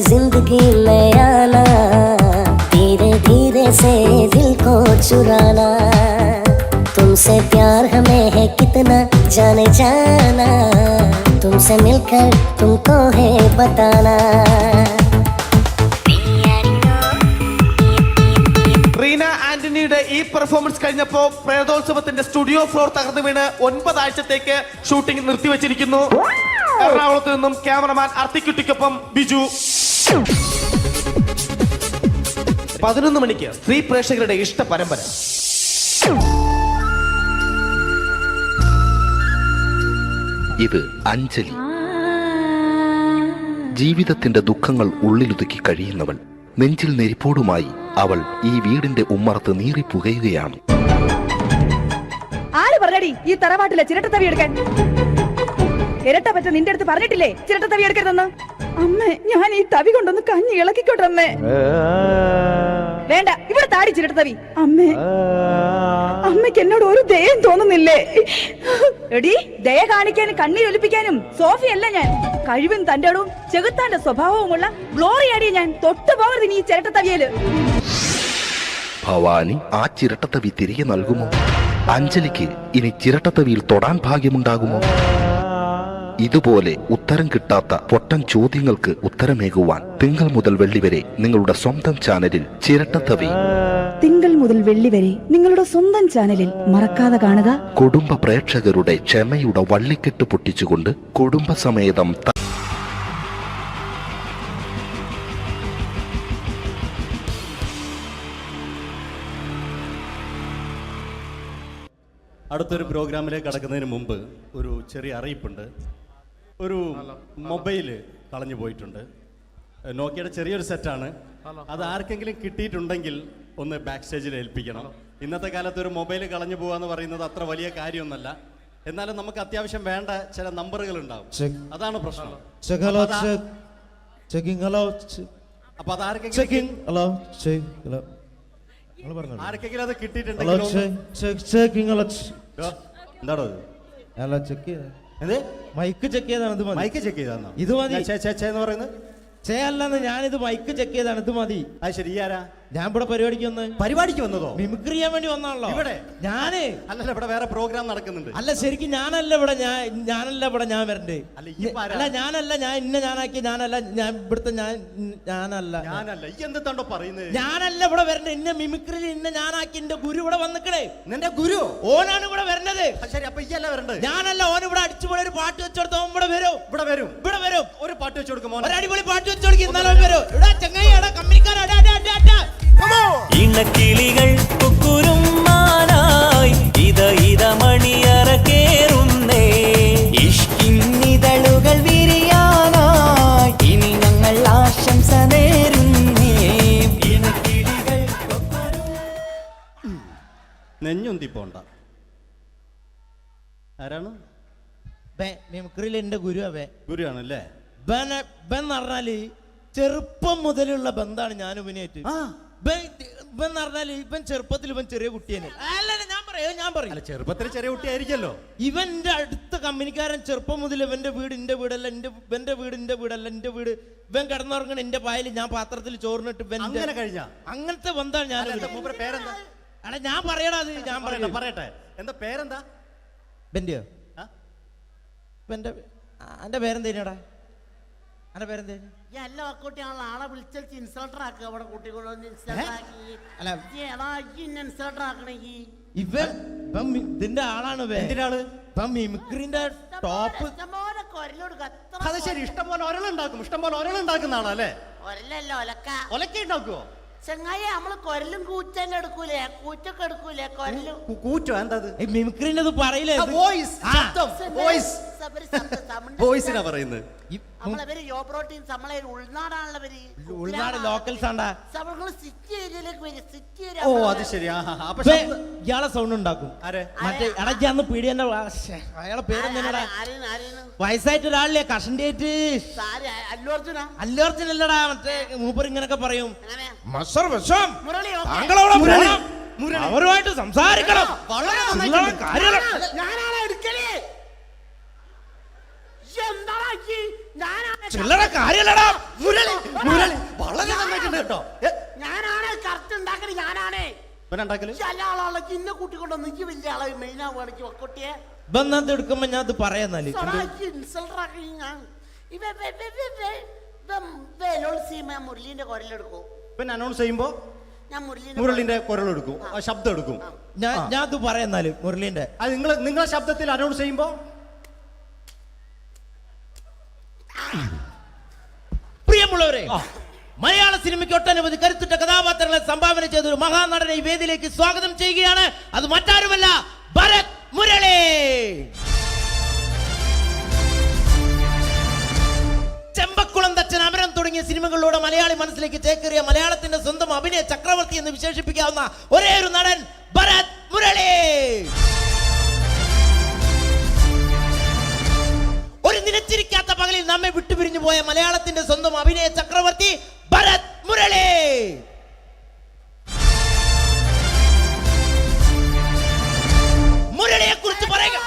जिंदगी में आना धीरे धीरे से दिल को चुराना तुमसे प्यार हमें है कितना जाने जाना तुमसे मिलकर तुमको है बताना. റീന ആന്റണിയുടെ ഈ പെർഫോമൻസ് കഴിഞ്ഞപ്പോ പ്രേതോത്സവത്തിന്റെ സ്റ്റുഡിയോ ഫ്ലോർ തകർന്നു വീണ് 9 ആഴ്ചത്തേക്ക് ഷൂട്ടിംഗ് നിർത്തിവെച്ചിരിക്കുന്നു. എറണാകുളത്ത് നിന്നും ക്യാമറമാൻ അർത്തിക്കുട്ടിക്കൊപ്പം ബിജു. 11 മണിക്ക് സ്ത്രീ പ്രേക്ഷകരുടെ ഇഷ്ട പരമ്പര. ഇത് അഞ്ജലി. ജീവിതത്തിന്റെ ദുഃഖങ്ങൾ ഉള്ളിലൊതുക്കി കഴിയുന്നവൾ. നെഞ്ചിൽ നെരിപ്പോടുമായി അവൾ ഈ വീടിന്റെ ഉമ്മറത്ത് നീറി പുകയുകയാണ്. ആര് പറഞ്ഞടി ഈ തറവാട്ടിലെ ചിരട്ടത്തവി എടുക്കാൻ? ഇരട്ട പറ്റ നിന്റെ അടുത്ത് പറഞ്ഞിട്ടില്ലേ ചിരട്ടത്തവി എടുക്കരുതെന്ന്? അമ്മേ, ഞാൻ ഈ തവി കൊണ്ടൊന്ന് കഞ്ഞി ഇളക്കിക്കോട്ടെ അമ്മേ. വേണ്ട, ഇവിടെ താടി ചിരട്ടത്തവി. അമ്മേ, അമ്മയ്ക്ക് എന്നോട് ഒരു ദയം തോന്നുന്നില്ലേ? എടി, ദയ കാണിക്കാനും കണ്ണീരൊലിപ്പിക്കാനും സോഫിയല്ല ഞാൻ. കഴിവും തന്റെടവും ചെകുത്താന്റെ സ്വഭാവവുമുള്ള ഗ്ലോറിയാടിയ ഞാൻ. തൊട്ടു പോകരുത് നീ ചിരട്ടത്തവിയല്. ഭവാനി ആ ചിരട്ടത്തവി തിരികെ നൽകുമോ? അഞ്ജലിക്ക് ഇനി ചിരട്ടത്തവിയിൽ തൊടാൻ ഭാഗ്യമുണ്ടാകുമോ? ഇതുപോലെ ഉത്തരം കിട്ടാത്ത പൊട്ടൻ ചോദ്യങ്ങൾക്ക് ഉത്തരമേകുവാൻ തിങ്കൾ മുതൽ വെള്ളി വരെ നിങ്ങളുടെ സ്വന്തം ചാനലിൽ ചിരട്ടത്തവി. തിങ്കൾ മുതൽ വെള്ളി വരെ നിങ്ങളുടെ സ്വന്തം ചാനലിൽ മറക്കാതെ കാണുക. കുടുംബ പ്രേക്ഷകരുടെ ക്ഷമയുടെ വള്ളിക്കെട്ട് പൊട്ടിച്ചുകൊണ്ട് കുടുംബസമേതം അടുത്തൊരു പ്രോഗ്രാമിലേക്ക് കടക്കുന്നതിന് മുമ്പ് ഒരു ചെറിയ അറിയിപ്പുണ്ട്. ഒരു മൊബൈല് കളഞ്ഞു പോയിട്ടുണ്ട്. നോക്കിയുടെ ചെറിയൊരു സെറ്റാണ്. അത് ആർക്കെങ്കിലും കിട്ടിയിട്ടുണ്ടെങ്കിൽ ഒന്ന് ബാക്ക് സ്റ്റേജിൽ ഏൽപ്പിക്കണം. ഇന്നത്തെ കാലത്ത് ഒരു മൊബൈൽ കളഞ്ഞു പോകാന്ന് പറയുന്നത് അത്ര വലിയ കാര്യമൊന്നുമല്ല. എന്നാലും നമുക്ക് അത്യാവശ്യം വേണ്ട ചില നമ്പറുകൾ ഉണ്ടാവും. അതാണ് പ്രശ്നം. അപ്പൊ അത് ആർക്കെങ്കിലും അത് കിട്ടിയിട്ടുണ്ടെങ്കിൽ എന്താണോ മൈക്ക് ചെക്ക് ചെയ്താണ്. മൈക്ക് ചെക്ക് ചെയ്താണോ ഇത് മതി എന്ന് പറയുന്നത്? ചെയ്യല്ലെന്ന് ഞാനിത് മൈക്ക് ചെക്ക് ചെയ്താണ്. ഇത് മതി. അത് ശരി. ആരാ? ഞാൻ ഇവിടെ പരിപാടിക്ക് വന്നതോ? മിമിക്രി ചെയ്യാൻ വേണ്ടി വന്നാണല്ലോ ഇവിടെ. ഞാന് അല്ലല്ല, ഇവിടെ വേറെ പ്രോഗ്രാം നടക്കുന്നുണ്ട്. അല്ല ശരിക്കും ഞാനല്ല ഇവിടെ. ഞാൻ വരണ്ടേ? അല്ല ഞാനല്ല. ഞാൻ ഞാനാക്കി. ഞാനല്ല. ഞാൻ ഇവിടുത്തെ ഞാനല്ല. ഞാനല്ല ഇവിടെ വരണ്ടേ. ഇന്ന മിമിക്രിയിൽ ഞാനാക്കി. എന്റെ ഗുരു ഇവിടെ വന്നിക്കണേ. നിന്റെ ഗുരു ഓനാണ് ഇവിടെ വരണത്. ശരി, അപ്പൊ ഈ അല്ല വരണ്ടേ? ഞാനല്ല. ഓൻ ഇവിടെ അടിച്ചുപോലെ ഒരു പാട്ട് വെച്ചെടുത്ത ഓൻ ഇവിടെ വരും. ഒരു പാട്ട് വെച്ചു കൊടുക്കും. ഒരു അടിപൊളി പാട്ട് വെച്ചു കൊടുക്കും. ഇന്നലെ വരും. ഇവിടെ ചങ്ങായി കമ്പനിക്കാരാ. ഇണക്കിളികൾ കുക്കുരുമാനായി ഇത മണിയറ കേറുന്നേ. ഇഷ്കിന്നിതളുകൾ വിരിയാനായി ഇനി ഞങ്ങൾ ആശംസ നേരുന്നേ. ഇണക്കിളികൾ നെഞ്ഞുന്തി പോണ്ട. ആരാണ്? മിമിക്രിയിൽ എന്റെ ഗുരു. ഗുരുവാണല്ലേ? പറഞ്ഞാല് ചെറുപ്പം മുതലുള്ള ബന്ധാണ് ഞാൻ ഇവനായിട്ട്. ഇവൻ പറഞ്ഞാല് ഇവൻ ചെറുപ്പത്തിൽ ഇവൻ ചെറിയ കുട്ടിയാണ്. ഞാൻ പറയും ചെറുപ്പത്തിൽ ചെറിയ കുട്ടിയായിരിക്കല്ലോ. ഇവന്റെ അടുത്ത കമ്പനിക്കാരൻ ചെറുപ്പം മുതൽ ഇവന്റെ വീട് എന്റെ വീടല്ല. ഇവന്റെ വീട് എന്റെ വീടല്ല. എന്റെ വീട് ഇവൻ കിടന്നുറങ്ങണ എന്റെ പായൽ ഞാൻ പാത്രത്തിൽ ചോറിനിട്ട് അങ്ങനത്തെ ബന്ധാണ് ഞാൻ. പേരെന്താ? അല്ല ഞാൻ പറയടാ. അത് ഞാൻ പറയട്ടെ. എന്താ പേരെന്താ? ബെന്റെയോ? എന്റെ പേരെന്തേനാടാ? എന്റെ പേരെന്തേനു? എല്ലാ കുട്ടിയാണല്ലോ ആളെ വിളിച്ചാൽ ഇൻസൾട്ടർ ആക്കുക. അവിടെ കുട്ടികളൊന്ന് ഇൻസൾട്ടർ ആക്കണെങ്കി ഇതിന്റെ ആളാണ്. മിമിക്രിന്റെ ടോപ്പ്. അത് ശരി. ഇഷ്ടംപോലെ ഒരളുണ്ടാക്കും. ഇഷ്ടംപോലെ ഒരളുണ്ടാക്കുന്ന ആളല്ലേ? ഒരലല്ല, ഒലക്ക ഉണ്ടാക്കുവോ? ചെങ്ങായി നമ്മള് കൊരലും കൂറ്റല്ല എടുക്കൂലേ? കൂറ്റൊക്കെ എടുക്കൂലേ? കൊരലും കൂറ്റോ? എന്താ മിമിക്രിന്റെ പറയില്ലേ? വോയിസിനാ പറയുന്നത്. നമ്മളവര് യോ പ്രോട്ടീൻ നമ്മളെ ഉൾനാടാണല്ലോ. ഉൾനാട് ലോക്കൽസ് ആണ്ടാ. സിറ്റി ഏരിയയിലേക്ക് വരും. City area. ഓ അത് ശരി. ഇയാളെ സൗണ്ട് ഉണ്ടാക്കും. മറ്റേ ഇടയ്ക്കാന്ന് പീഡിയന്റെ അയാളെ പേരെന്താ? വയസ്സായിട്ട് ഒരാളില്ലേ? കഷണ്ടിയായിട്ട്. അല്ലു അർജുൻ അല്ലടാ. മറ്റേ മൂപ്പർ ഇങ്ങനൊക്കെ പറയും. അവരുമായിട്ട് സംസാരിക്കണം. ചില്ലറ കാര്യല്ലടാ. ഞാനാണ് കറക്റ്റ് ഉണ്ടാക്കല്. ഞാനാണ് ഇന്ന കൂട്ടിക്കൊണ്ടോ നിക്ക് വലിയ ആളെ മെയിൻ ആവുകയാണെങ്കിൽ ഒക്കൊട്ടിയെ എടുക്കുമ്പോ ഞാൻ അത് പറയാന്നാല് മുരളീന്റെ കുരലെടുക്കും. പിന്നെ അനൗൺസ് ചെയ്യുമ്പോ ഞാൻ മുരളിന്റെ കുരലെടുക്കും. ശബ്ദം എടുക്കും. ഞാൻ അത് പറയാന്നാല് മുരളീന്റെ നിങ്ങളെ ശബ്ദത്തിൽ അനൗൺസ് ചെയ്യുമ്പോ പ്രിയമുള്ളവരെ, മലയാള സിനിമയ്ക്ക് ഒട്ടനവധി കരുത്തുറ്റ കഥാപാത്രങ്ങളെ സംഭാവന ചെയ്ത ഒരു മഹാനടനെ ഈ വേദിയിലേക്ക് സ്വാഗതം ചെയ്യുകയാണ്. അത് മറ്റാരുമല്ല, ഭരത് മുരളി. ചെമ്പക്കുളം തച്ചൻ, അമരം തുടങ്ങിയ സിനിമകളിലൂടെ മലയാളി മനസ്സിലേക്ക് ചേക്കേറിയ മലയാളത്തിന്റെ സ്വന്തം അഭിനയ ചക്രവർത്തി എന്ന് വിശേഷിപ്പിക്കാവുന്ന ഒരേ ഒരു നടൻ ഭരത് മുരളി. ഒരു നിലച്ചിരിക്കാത്ത പകലിൽ നമ്മെ വിട്ടുപിരിഞ്ഞു പോയ മലയാളത്തിന്റെ സ്വന്തം അഭിനയ ചക്രവർത്തി ഭരത് മുരളി. മുരളിയെ കുറിച്ച് പറയുക.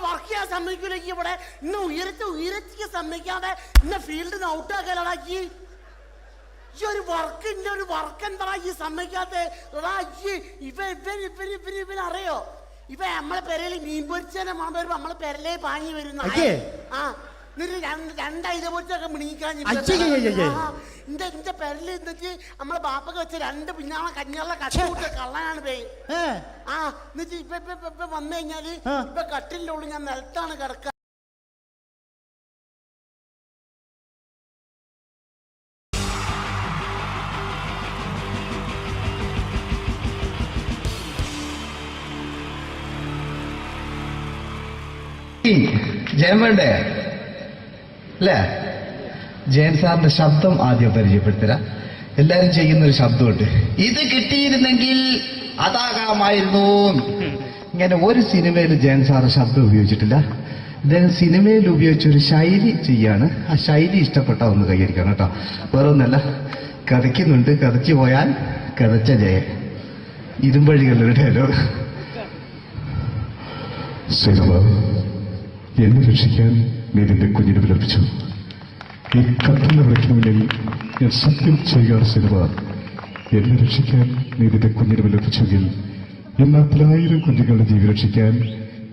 വർക്ക് ചെയ്യാൻ സമ്മതിക്കൂലേക്ക് ഇവിടെ ഇന്ന് ഉയരത്തിക്ക് സമ്മതിക്കാതെ ഇന്ന് ഫീൽഡിൽ നിന്ന് ഔട്ടാക്കലാക്കി. ഈ ഒരു വർക്ക് എന്താ ഈ സമ്മതിക്കാത്ത? ഇവനറിയോ? ഇപ്പൊ നമ്മളെ പെരയിൽ മീൻ പൊരിച്ചതിനെ മണം വരുമ്പോ നമ്മളെ പെരലേ പാങ്ങി വരുന്ന രണ്ടൈല പൊരിച്ചൊക്കെ മിണിക്കാൻ എന്റെ പെരല് എന്നിട്ട് നമ്മളെ ബാപ്പൊക്കെ വെച്ച രണ്ട് പിന്നാളെ കഞ്ഞുള്ള കട്ടുകൂട്ട കള്ളനാണ് പേ. എന്നിട്ട് ഇപ്പൊ വന്നു കഴിഞ്ഞാല് ഇപ്പൊ കട്ടിലിന്റെ ഉള്ളിൽ ഞാൻ നിലത്താണ് കിടക്കുക. ജയൻ വേണ്ടേ അല്ലേ? ജയൻ സാറിന്റെ ശബ്ദം ആദ്യം പരിചയപ്പെടുത്തരാ. എല്ലാരും ചെയ്യുന്ന ഒരു ശബ്ദമുണ്ട്, ഇത് കിട്ടിയിരുന്നെങ്കിൽ അതാകാമായിരുന്നു. ഇങ്ങനെ ഒരു സിനിമയിൽ ജയൻ സാറ് ശബ്ദം ഉപയോഗിച്ചിട്ടില്ല. അദ്ദേഹം സിനിമയിൽ ഉപയോഗിച്ച ഒരു ശൈലി ചെയ്യാണ്. ആ ശൈലി ഇഷ്ടപ്പെട്ട ഒന്ന് കൈകരിക്കണം കേട്ടോ. വേറെ ഒന്നല്ല, കഥയ്ക്കുന്നുണ്ട്, കഥച്ചു പോയാൽ കഥച്ച ജയൻ. ഇരുമ്പഴികളുടെ ഡയലോഗ്. സൈനബ, എന്നെ രക്ഷിക്കാൻ നീ നിന്റെ കുഞ്ഞിനെ വിലപിച്ചു. ഈ കത്തുന്ന വിളക്കിന് മുന്നിൽ ഞാൻ സത്യം ചെയ്യുകയാണ് സൈനബ. എന്നെ രക്ഷിക്കാൻ നീ നിന്റെ കുഞ്ഞിനെ വിലപിച്ചെങ്കിൽ ഈ 40,000 കുഞ്ഞുങ്ങളുടെ ജീവൻ രക്ഷിക്കാൻ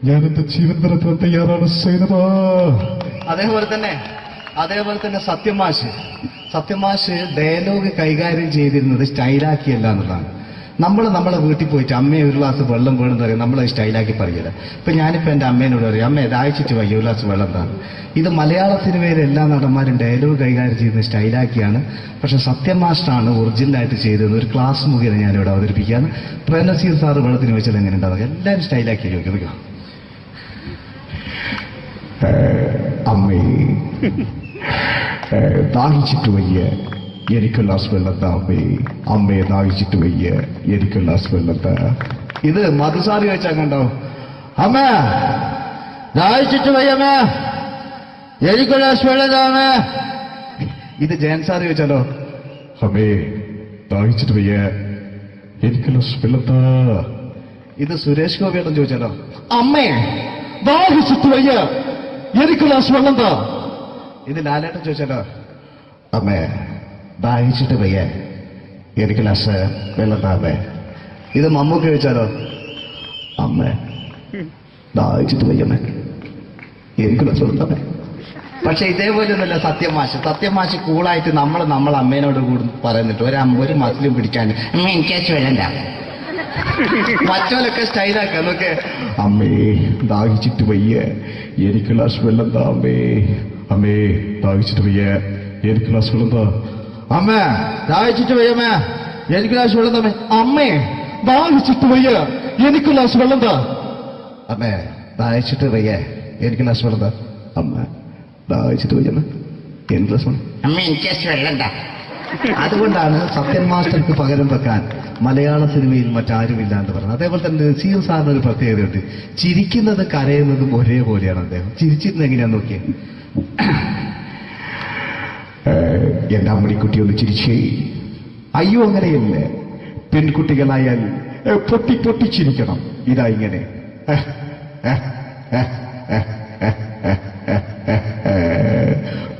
ഞാൻ എന്റെ ജീവൻ നടത്താൻ തയ്യാറാണ് സൈനബ. അതേപോലെ തന്നെ സത്യമാഷ് ഡയലോഗ് കൈകാര്യം ചെയ്തിരുന്നത് സ്റ്റൈലാക്കിയല്ല എന്നുള്ളതാണ്. നമ്മളെ വീട്ടിൽ പോയിട്ട് അമ്മയെ ഒരു ഗ്ലാസ് വെള്ളം വേണമെന്ന് പറയും, നമ്മളത് സ്റ്റൈലാക്കി പറയില്ല. ഇപ്പൊ ഞാനിപ്പോ എന്റെ അമ്മേനോട് പറയും, അമ്മ ദാഹിച്ചിട്ട് വയ്യ, ഒരു ഗ്ലാസ് വെള്ളം എന്താണ്. ഇത് മലയാള സിനിമയിലെ എല്ലാ നടന്മാരും ഡയലോഗ് കൈകാര്യം ചെയ്യുന്നത് സ്റ്റൈലാക്കിയാണ്. പക്ഷെ സത്യമാഷ്ടാണ് ഒറിജിനലായിട്ട് ചെയ്തത്. ഒരു ക്ലാസ് മുഖേന ഞാനിവിടെ അവതരിപ്പിക്കുകയാണ്. പ്രേംനസീർ സാറ് വെള്ളത്തിന് വെച്ചാൽ എങ്ങനെ ഉണ്ടാവുക? എല്ലാവരും സ്റ്റൈലാക്കി ചോദിക്കുക. അമ്മേ, ദാഹിച്ചിട്ട് വയ്യ, എനിക്ക് ഗ്ലാസ് വെള്ളം താ അമ്മേ. അമ്മയെ ദാഹിച്ചിട്ട് വയ്യ, എനിക്ക് ഗ്ലാസ് വെള്ളം താ. ഇത് മധുസാരി വെച്ചാൽ കണ്ടോ, അമ്മ ദാഹിച്ചിട്ട് വയ്യമ്മ, എനിക്ക് ഗ്ലാസ് വെള്ളം താ അമ്മ. ഇത് ജയൻ സാർ ചോദിച്ചാലോ, അമ്മേ ദാഹിച്ചിട്ട് വയ്യ, എനിക്ക് ഗ്ലാസ് വെള്ളം താ. ഇത് സുരേഷ് ഗോപിയോടും ചോദിച്ചാലോ, അമ്മേ ദാഹിച്ചിട്ട് വയ്യ, എനിക്ക് ഗ്ലാസ് വെള്ളം താ. ഇത് ലാലേട്ടൻ ചോദിച്ചാലോ, അമ്മേ ദാഹിച്ചിട്ട് വയ്യ, എനിക്ക് ഗ്ലാസ് വെള്ളം താ അമ്മേ. ഇത് മമ്മൂക്ക് ചോദിച്ചാലോ, അമ്മേ ദാഹിച്ചിട്ട് വയ്യമ്മേ, എനിക്ക് ഗ്ലാസ് വെള്ളം താ. പക്ഷെ ഇതേപോലെ ഒന്നുമല്ല സത്യമാഷ് കൂളായിട്ട് നമ്മളെ അമ്മേനോട് കൂടി പറയുന്നിട്ട് ഒരു മസിലും പിടിക്കാൻ എനിക്ക് വേണ്ട. മറ്റോലൊക്കെ സ്റ്റൈലാക്കുക നോക്കെ, അമ്മേ ദാഹിച്ചിട്ട് വയ്യ, എനിക്ക് ഗ്ലാസ് വെള്ളം താ അമ്മേ. അമ്മേ ദാഹിച്ചിട്ട് വയ്യ, എനിക്ക് ഗ്ലാസ് വെള്ളം താ. അമ്മ ദാഹിച്ചിട്ട് വയ്യമ്മേ, എനിക്ക് ഗ്ലാസ് വെള്ളം തമ്മേ. അമ്മേ ദാഹിച്ചിട്ട് വയ്യ, എനിക്ക് ഗ്ലാസ് വെള്ളം താ. അമ്മേ ദാഹിച്ചിട്ട് വയ്യ, എനിക്ക് ഗ്ലാസ് വെള്ളം താ. അമ്മ ദാഹിച്ചിട്ട് വയ്യമ്മ, എനിക്ക് ഗ്ലാസ് വെള്ളം. അമ്മ എനിക്ക് വെള്ളം താ. അതുകൊണ്ടാണ് സത്യൻ മാസ്റ്റർക്ക് പകരം വെക്കാൻ മലയാള സിനിമയിൽ മറ്റാരുമില്ല എന്ന് പറയുന്നത്. അതേപോലെ തന്നെ നസീർ സാറിന് ഒരു പ്രത്യേകതയുണ്ട്, ചിരിക്കുന്നത് കരയുന്നതും ഒരേപോലെയാണ്. അദ്ദേഹം ചിരിച്ചിരുന്നത് എങ്ങനെയാന്ന് നോക്കിയേ. എന്റെ അമ്മണിക്കുട്ടി ഒന്ന് ചിരിച്ചേ. അയ്യോ അങ്ങനെയല്ലേ, പെൺകുട്ടികളായാൽ പൊട്ടി ചിരിക്കണം. ഇതാ ഇങ്ങനെ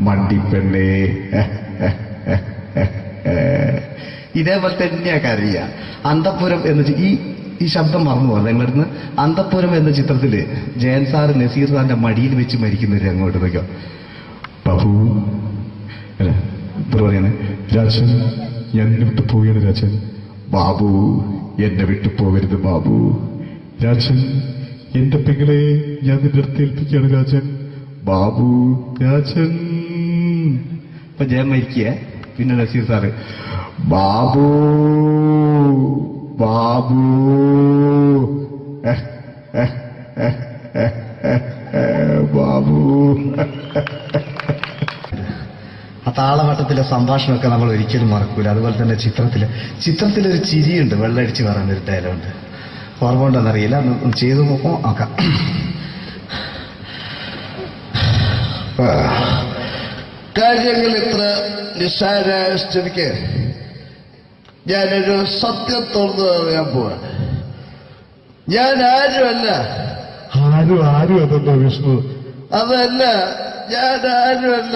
മണ്ടിപ്പെണ്ണേ. ഇതേപോലെ തന്നെയാ കരയ. അന്തപ്പുരം എന്ന് ഈ ശബ്ദം മറന്നു പോകാം നിങ്ങളടുന്ന്. അന്തപ്പുരം എന്ന ചിത്രത്തില് ജയൻ സാറ് നസീർ സാറിന്റെ മടിയിൽ വെച്ച് മരിക്കുന്നവര് അങ്ങോട്ട് നോക്കോ. ബാബു അല്ല പറയാനെ, രാജൻ ഞാൻ എന്നെ വിട്ടു പോവുകയാണ് രാജൻ. ബാബു എന്നെ വിട്ടു പോകരുത് ബാബു. രാജൻ എന്റെ പെങ്ങളെ ഞാൻ നിന്റെ അടുത്ത് ഏൽപ്പിക്കുകയാണ് രാജൻ. ബാബു രാജൻ. ഇപ്പൊ ജയൻ മരിക്കുക, പിന്നെ നസീർ സാറ് ബാബു ബാബു ബാബു. ആ താളവട്ടത്തിലെ സംഭാഷണമൊക്കെ നമ്മൾ ഒരിക്കലും മറക്കൂല. അതുപോലെ തന്നെ ചിത്രത്തിലൊരു ചിരിയുണ്ട്, വെള്ളടിച്ച് പറയുന്ന ഒരു ഡയലോഗുണ്ട്. ഓർമ്മ ഉണ്ടെന്നറിയില്ല, ചെയ്തു നോക്കാം. കാര്യങ്ങൾ ഇത്ര നിസ്സാരമായ സ്ഥിതിക്ക് ഞാനൊരു സത്യം തുറന്നു പറയാൻ പോവാ. ഞാൻ ആരുമല്ല. ആരും അതല്ല വിഷ്ണു. അതല്ല, ഞാൻ ആരുമല്ല.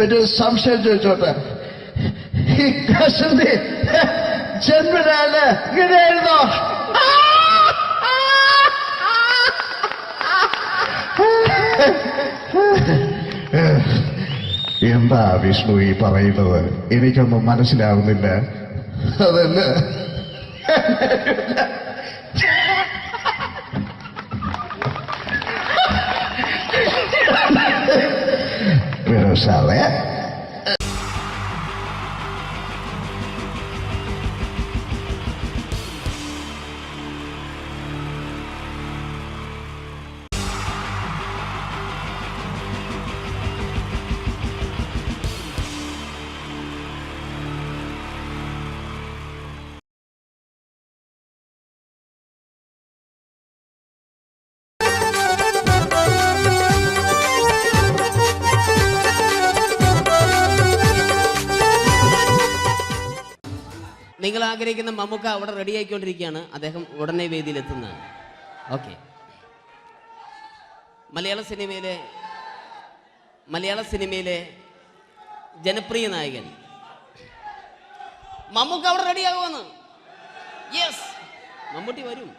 ഒരു സംശയം ചോദിച്ചോട്ടെ, ഈ കസന്തി ജന്മനാണ് ഇങ്ങനെയായിരുന്നോ? എന്താ വിഷ്ണു ഈ പറയുന്നത്? എനിക്കൊന്നും മനസ്സിലാവുന്നില്ല. അതല്ല, സാറേ നിങ്ങൾ ആഗ്രഹിക്കുന്ന മമ്മൂക്ക അവിടെ റെഡി ആയിക്കൊണ്ടിരിക്കുകയാണ്. അദ്ദേഹം ഉടനെ വേദിയിലെത്തുന്നതാണ്. ഓക്കെ. മലയാള സിനിമയിലെ ജനപ്രിയ നായകൻ മമ്മൂക്ക അവിടെ റെഡിയാകുമെന്ന്. യെസ്, മമ്മൂട്ടി വരും.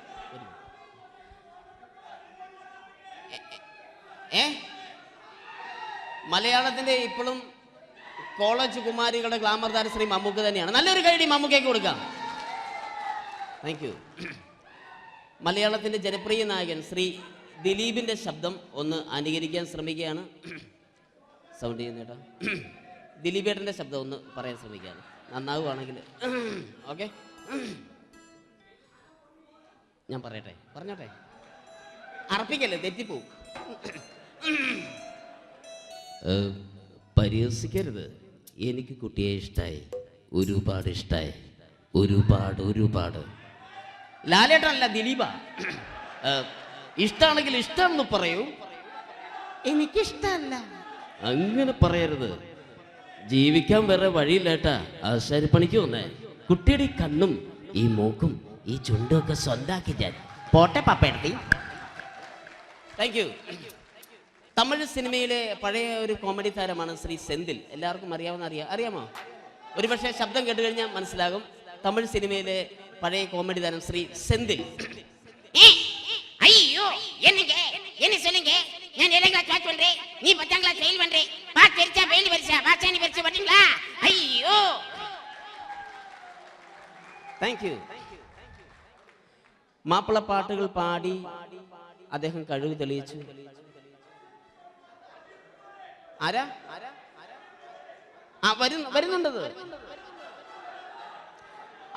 മലയാളത്തിന്റെ ഇപ്പോഴും കോളേജ് കുമാരികളുടെ ഗ്ലാമർ താരം ശ്രീ മമ്മൂക്ക തന്നെയാണ്. നല്ലൊരു കൈഡി മമ്മൂക്കയ്ക്ക് കൊടുക്കാം. Thank you. മലയാളത്തിന്റെ ജനപ്രിയ നായകൻ ശ്രീ ദിലീപിന്റെ ശബ്ദം ഒന്ന് അനുകരിക്കാൻ ശ്രമിക്കുകയാണ്. സൗണ്ട് ചെയ്യുന്നേട്ടാ. ദിലീപേട്ടന്റെ ശബ്ദം ഒന്ന് പറയാൻ ശ്രമിക്കുകയാണ്. നന്നാവുകയാണെങ്കിൽ ഓക്കെ. ഞാൻ പറഞ്ഞോട്ടെ. അർപ്പിക്കല്ലേ, തെറ്റിപ്പോവും. പരിഹസിക്കരുത്. എനിക്ക് കുട്ടിയെ ഇഷ്ടമായി, ഒരുപാട് ഇഷ്ടമായി, ഒരുപാട്. ലാലേട്ടനല്ല, ദിലീപ. ഇഷ്ടമാണെങ്കിൽ ഇഷ്ടമെന്ന് പറയൂ, എനിക്കിഷ്ടമല്ല അങ്ങനെ പറയരുത്. ജീവിക്കാൻ വേറെ വഴിയില്ലേട്ടാ. ആശാരിപ്പണിക്ക് വന്നേ. കുട്ടിയുടെ ഈ കണ്ണും ഈ മൂക്കും ഈ ചുണ്ടും ഒക്കെ സ്വന്താക്കി ഞാൻ പോട്ടെ പപ്പയെടുത്തി. Thank you. തമിഴ് സിനിമയിലെ പഴയ ഒരു കോമഡി താരമാണ് ശ്രീ സെന്തിൽ. എല്ലാവർക്കും അറിയാമോ? ഒരുപക്ഷെ ശബ്ദം കേട്ട് കഴിഞ്ഞാൽ മനസ്സിലാകും. തമിഴ് സിനിമയിലെ പഴയ കോമഡി താരം ശ്രീ സെന്തിൽ. ஐயோ என்ன சொல்லுங்க நான் 7th கிளாஸ் பாஸ் பண்றேன் நீ 10th கிளாஸ் ஃபெயில் பண்றேன் பாஸ் தெரிச்சா ஃபெயில் வரிசா பாஸானி வரிசா பாத்தீங்களா ஐயோ താങ്ക് യു. മാപ്പിള പാട്ടുകൾ പാടി അദ്ദേഹം കഴിവ് തെളിയിച്ചു. ആരാ വരുന്നുണ്ടത്.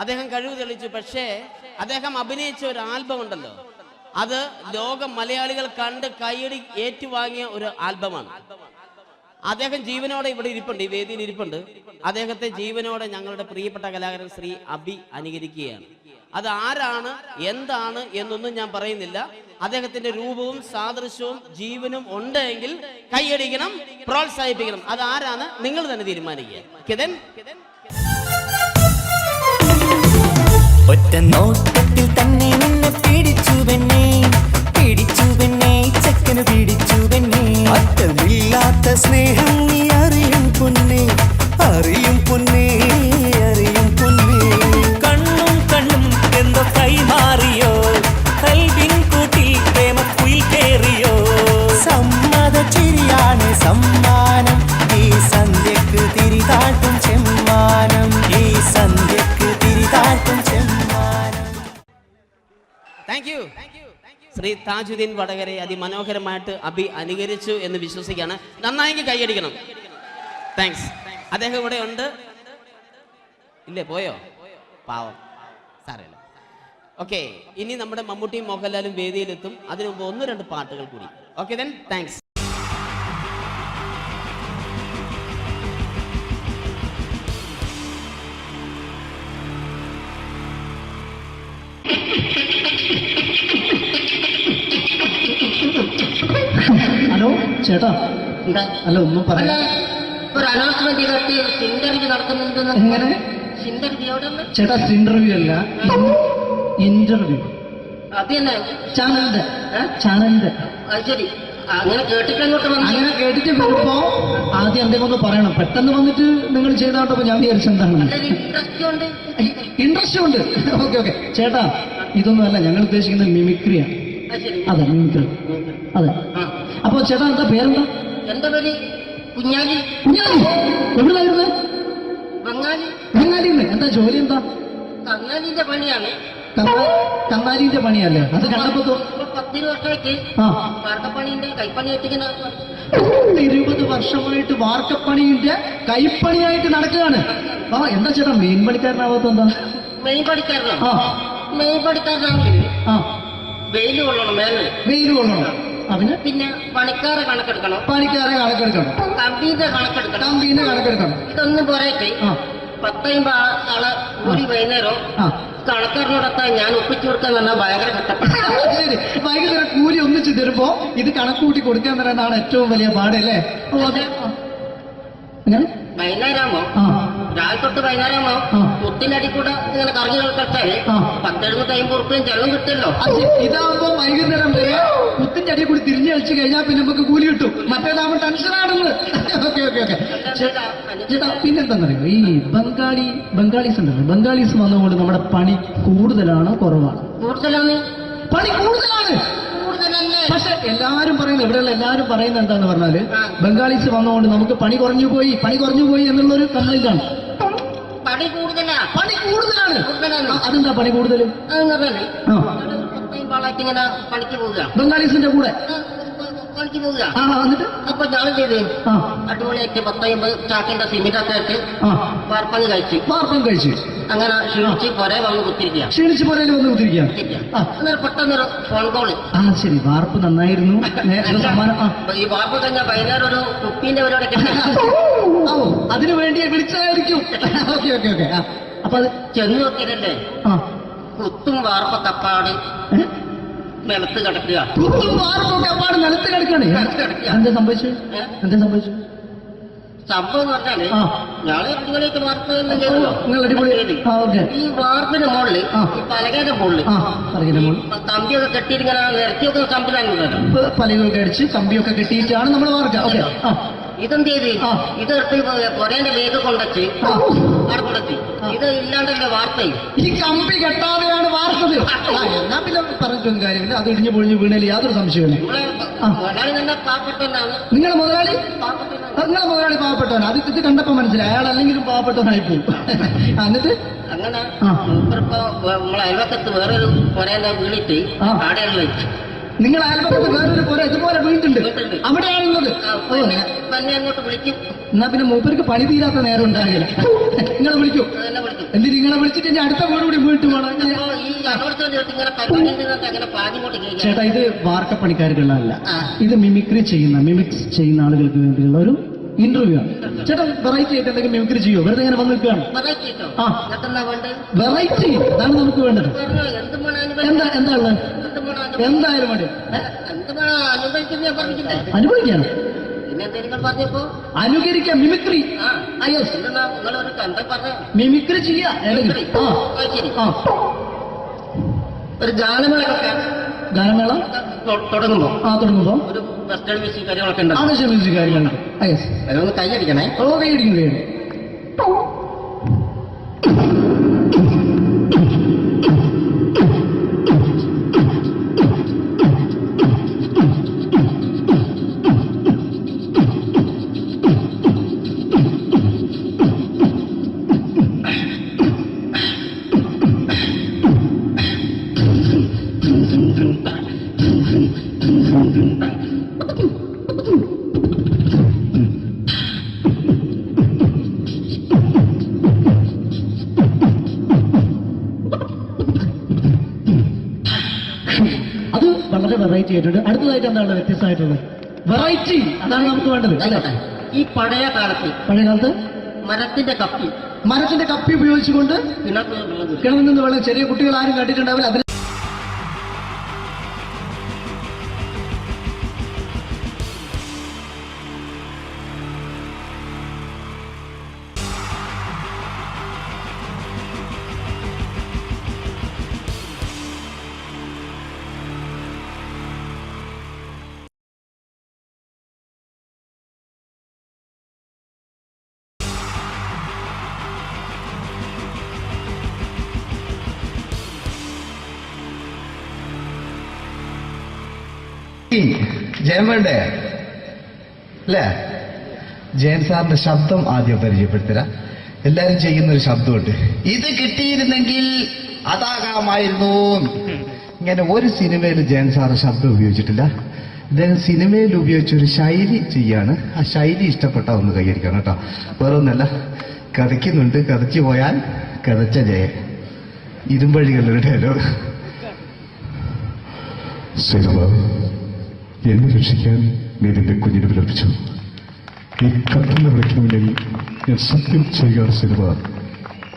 അദ്ദേഹം കഴിവ് തെളിയിച്ചു. പക്ഷേ അദ്ദേഹം അഭിനയിച്ച ഒരു ആൽബം ഉണ്ടല്ലോ, അത് ലോക മലയാളികൾ കണ്ട് കൈയടി ഏറ്റുവാങ്ങിയ ഒരു ആൽബമാണ്. അദ്ദേഹം ജീവനോടെ ഇവിടെ ഇരിപ്പുണ്ട്, ഈ വേദിയിൽ ഇരിപ്പുണ്ട്. അദ്ദേഹത്തെ ജീവനോടെ ഞങ്ങളുടെ പ്രിയപ്പെട്ട കലാകാരൻ ശ്രീ അബി അനുകരിക്കുകയാണ്. അത് ആരാണ് എന്താണ് എന്നൊന്നും ഞാൻ പറയുന്നില്ല. അദ്ദേഹത്തിന്റെ രൂപവും സാദൃശ്യവും ജീവനും ഉണ്ടെങ്കിൽ കൈയടിക്കണം, പ്രോത്സാഹിപ്പിക്കണം. അത് ആരാണ് നിങ്ങൾ തന്നെ തീരുമാനിക്കുക. കിതൻ ഒറ്റ നോട്ടത്തിൽ തന്നെ നിന്നെ പിടിച്ചു പെണ്ണേ ചക്കന് പിടിച്ചു പെണ്ണേ. അറ്റമില്ലാത്ത സ്നേഹം നീ അറിയും പൊന്നേ. കണ്ണും എന്തോ കൈമാറിയോ, കൽവിൻ കൂട്ടിൽ പ്രേമക്കുയിൽ കേറിയോ. സമ്മത ചിരിയാണ് സമ്മാനം, ഈ സന്ധ്യക്ക് തിരിതാട്ടും ചെമ്മാനം. Thank you. ശ്രീ താജുദ്ദീൻ വടകരെ അതിമനോഹരമായിട്ട് അബി അനുകരിച്ചു എന്ന് വിശ്വസിക്കുകയാണ്. നന്നായി കൈയടിക്കണം. താങ്ക്സ്. അദ്ദേഹം ഇവിടെ ഉണ്ട്. ഇല്ലേ, പോയോ? പാവം, സാരമില്ല. ഓക്കെ, ഇനി നമ്മുടെ മമ്മൂട്ടിയും മോഹൻലാലും വേദിയിലെത്തും. അതിനു മുമ്പ് 1-2 പാട്ടുകൾ കൂടി. Okay then, thanks. ഹലോ ചേട്ടാ, അല്ല ഒന്നും പറയാ. ഒരു അനൗൺസ്മെന്റ് ഇന്റർവ്യൂ നടത്തുന്നുണ്ട്. എങ്ങനെ ചേട്ടാ? ഇന്റർവ്യൂ അല്ല, ഇന്റർവ്യൂ. അത് തന്നെ ചാനലിന്റെ. ശരി, അങ്ങനെ കേട്ടിട്ട് അങ്ങനെ കേട്ടിട്ട് വരുമ്പോ ആദ്യം എന്തെങ്കിലും ഒന്ന് പറയണം. പെട്ടെന്ന് വന്നിട്ട് നിങ്ങൾ ചെയ്താട്ടപ്പോ ഞാൻ വിചാരിച്ചെന്താണ് ഇൻട്രസ്റ്റ് ഉണ്ട്. ഓക്കെ ചേട്ടാ, ഇതൊന്നും അല്ല ഞങ്ങൾ ഉദ്ദേശിക്കുന്നത് മിമിക്രിയാണ്. അതെ, മിമിക്രി. അതെ. അപ്പൊ ചേട്ടാ എന്താ പേരെന്താ? എന്റെ പേര് കുഞ്ഞാലി. എവിടുന്നായിരുന്നു? ബംഗാളിന്ന്. എന്താ ജോലി? എന്താ? കന്നാലിന്റെ പണിയാണ്. കന്നാലിന്റെ പണിയല്ലേ? അത് കണ്ടപ്പോ 10 വർഷമായിട്ട് വാർക്കപ്പണിന്റെ കൈപ്പണി എത്തിക്കുന്ന 20 വർഷമായിട്ട് വാർക്കപ്പണിന്റെ കൈപ്പണിയായിട്ട് നടക്കുകയാണ്. എന്താ ചേട്ടാ മെയിൻ പണിക്കാരനാവാത്ത? എന്താ മെയിൻ പണിക്കാരനാണെങ്കിൽ വെയിൽ കൊള്ളണം, വെയിൽ കൊള്ളണം. പിന്നെ പണിക്കാരെ കണക്കെടുക്കണം, കമ്പീന്റെ കണക്കെടുക്കണം. ഇതൊന്നും പോരായിട്ട് 10-50 ആളെ കൂടി വൈകുന്നേരം കണക്കാരനോടൊക്കെ ഞാൻ ഒപ്പിച്ചു കൊടുക്കാൻ പറഞ്ഞാൽ ഭയങ്കര കഷ്ടപ്പെട്ടു. ഭയങ്കര കൂലി ഒന്നിച്ചു തരുമ്പോ ഇത് കണക്കൂട്ടി കൊടുക്കാൻ പറയുന്നതാണ് ഏറ്റവും വലിയ പാടല്ലേ? വൈകുന്നേരമാകുമ്പോ രാവിലെ തൊട്ട് വൈകുന്നേരമാകുമ്പോ മുത്തിന്റെ അടി കൂടെ ഇങ്ങനെ കറങ്ങി കളിച്ചാല് 1,750 ചെലവും കിട്ടുമല്ലോ. ഇതാവുമ്പോ വൈകുന്നേരം വരെ മുത്തിന്റെ അടി കൂടി തിരിഞ്ഞു കളിച്ചു കഴിഞ്ഞാൽ പിന്നെ നമുക്ക് കൂലി കിട്ടും. മറ്റേതാവുമ്പോ ടെൻഷനാണെന്ന്. Okay okay okay. ചേട്ടാ പിന്നെന്താണെന്നറിയോ, ഈ ബംഗാളീസ് ഉണ്ടല്ലോ, ബംഗാളീസ് വന്നതുകൊണ്ട് നമ്മുടെ പണി കൂടുതലാണോ കുറവാണ്? കൂടുതലാണ്. പണി കൂടുതലാണ്. പക്ഷെ എല്ലാരും പറയുന്നത്, ഇവിടെയുള്ള എല്ലാരും പറയുന്നത് എന്താന്ന് പറഞ്ഞാല് ബംഗാളീസ് വന്നതുകൊണ്ട് നമുക്ക് പണി കുറഞ്ഞു പോയി എന്നുള്ളൊരു കംപ്ലൈന്റ് ആണ്. പണി കൂടുതലാണ്. അതെന്താ പണി കൂടുതൽ? ഇങ്ങനെ പണിക്ക് പോവുക ബംഗാളീസിന്റെ കൂടെ പണിക്ക് പോവുക. എന്നിട്ട് അപ്പൊ ഞാൻ ചെയ്ത് അടിപൊളിയായിട്ട് 10-50 ചാക്കിന്റെ സിമെന്റ് ഒക്കെ ഇട്ട് വാർപ്പം കഴിച്ചു. അങ്ങനെ ക്ഷീണിച്ച് പുറേ വന്ന് കുത്തിരിക്കുക. പെട്ടെന്നൊരു ഫോൺ കോള്. ശരി, വാർപ്പ് നന്നായിരുന്നു. ഈ വാർപ്പ് കഴിഞ്ഞാൽ വൈകുന്നേരം ഒരു കുപ്പീന്റെ പരിപാടി അതിനു വേണ്ടി വിളിച്ചതായിരിക്കും. Okay okay okay. അപ്പൊ അത് ചെന്ന് നോക്കിയതല്ലേ കുത്തും വാർപ്പ തപ്പാട് നിലത്ത് കിടക്കുക. നിലത്ത് കിടക്കാണ്. എന്താ സംഭവിച്ചു? സംഭവം എന്ന് പറഞ്ഞാല് ഞങ്ങള് അടിപൊളിയായിട്ട് വാർപ്പ് ഈ വാർപ്പിന്റെ മുകളില് ഈ പലകയുടെ മുകളില് കമ്പിയൊക്കെ കെട്ടിയിട്ട് ഇങ്ങനെ നിരത്തിയൊക്കെ സംവിധാനം പലകൊക്കെ അടിച്ച് കമ്പിയൊക്കെ കെട്ടിയിട്ടാണ് നമ്മൾ വാർക്കുക. ഇതെന്ത് ചെയ്ത് ഇതെടുത്ത് പൊരേന്റെ വേഗ കൊണ്ടച്ച് അവിടെ കൊണ്ടെത്തി. ഇത് ഇല്ലാണ്ടല്ലേ വാർത്തയും. ഈ കമ്പി കെട്ടാതെയാണ് വാർത്തത്. എന്നാ പിന്നെ പറഞ്ഞിട്ടൊന്നും കാര്യമില്ല. അത് ഇടിഞ്ഞു പൊളിഞ്ഞു വീണേൽ യാതൊരു സംശയമില്ല. മുതലാളി നല്ല പാവപ്പെട്ടവനാണ്. നിങ്ങളുടെ മുതലാളി പാവപ്പെട്ടവനാണ്. അത് ഇത് കണ്ടപ്പോ മനസ്സിലായി. അയാൾ അല്ലെങ്കിലും പാവപ്പെട്ടവനായി പോകും. എന്നിട്ട് അങ്ങനെ നമ്മളെ അയൽവക്കത്ത് വേറൊരു പൊരേന്റെ വീണിട്ട് ആടെയാണ് വെച്ചു. നിങ്ങൾ അയൽപക്കത്ത് വേറൊരു പുര ഇതുപോലെ വീണ്ടുണ്ട്, അവിടെയാണുള്ളത്. തന്നെ അങ്ങോട്ട് വിളിക്കും. എന്നാ പിന്നെ മൂപ്പർക്ക് പണി തീരാത്ത നേരം ഉണ്ടാകില്ല. നിങ്ങളെ വിളിക്കും. എന്തിന് നിങ്ങളെ വിളിച്ചിട്ട് ഇനി അടുത്ത വീട് കൂടി വീട്ടു വേണം. ചേട്ടാ, ഇത് വാർക്കപ്പണിക്കാർക്കുള്ളതല്ല. ഇത് മിമിക്സ് ചെയ്യുന്ന ആളുകൾക്ക് വേണ്ടിയുള്ള ഒരു ഇന്റർവ്യൂ ആണ്. ചേട്ടാ, വെറൈറ്റി ആയിട്ട് എന്തെങ്കിലും മിമിക്രി ചെയ്യോ? വെറുതെ ഇങ്ങനെ വന്ന് നിൽക്കുകയാണ്. വെറൈറ്റി അതാണ് നമുക്ക് വേണ്ടത്. എന്താ ഉള്ളത്? എന്തായാലും മതി. അനുഭവിക്കാണ്. അനുകരിക്കാം. മിമിക്രി മിമിക്രി ചെയ്യാ. ഒരു ഗാനമേള തുടങ്ങുമ്പോ ഒരു വെസ്റ്റേൺ മ്യൂസിക് കാര്യങ്ങളൊക്കെ ഉണ്ട്. മ്യൂസിക് കാര്യങ്ങളുണ്ട്. അതൊന്ന് കൈയടിക്കണേ. കൈയടിക്കും. അത് വളരെ വെറൈറ്റി ആയിട്ടുണ്ട്. അടുത്തതായിട്ട് എന്താണ് വ്യത്യസ്തമായിട്ടുള്ളത്? വെറൈറ്റി അതാണ് നമുക്ക് വേണ്ടത്. ഈ പഴയ കാലത്ത് മരത്തിന്റെ കപ്പി ഉപയോഗിച്ചുകൊണ്ട് കിണറിൽ നിന്ന് വെള്ളം, ചെറിയ കുട്ടികൾ ആരും കണ്ടിട്ടുണ്ടാവില്ല. അതിന് ജയൻ വേണ്ടേ അല്ലേ? ജയൻ സാറിന്റെ ശബ്ദം ആദ്യം പരിചയപ്പെടുത്തരാ. എല്ലാരും ചെയ്യുന്ന ഒരു ശബ്ദമുണ്ട്. ഇത് കിട്ടിയിരുന്നെങ്കിൽ അതാകാമായിരുന്നു. ഇങ്ങനെ ഒരു സിനിമയിൽ ജയൻ സാറ് ശബ്ദം ഉപയോഗിച്ചിട്ടില്ല. അദ്ദേഹം സിനിമയിൽ ഉപയോഗിച്ച ഒരു ശൈലി ചെയ്യാണ്. ആ ശൈലി ഇഷ്ടപ്പെട്ട ഒന്ന് കൈയടിക്കണം കേട്ടോ. വേറെ ഒന്നല്ല, കഥയ്ക്കുന്നുണ്ട്. കഥച്ചു പോയാൽ കഥച്ച ജയൻ. ഇരുമ്പഴികളുടെ ഡയലോഗ്. എന്നെ രക്ഷിക്കാൻ നീ നിന്റെ കുഞ്ഞിനെ വിലപിച്ചു. ഈ കത്തുന്ന വിളക്കിന് മുന്നിൽ ഞാൻ സത്യം ചെയ്യുകയാണ് സിനിമ.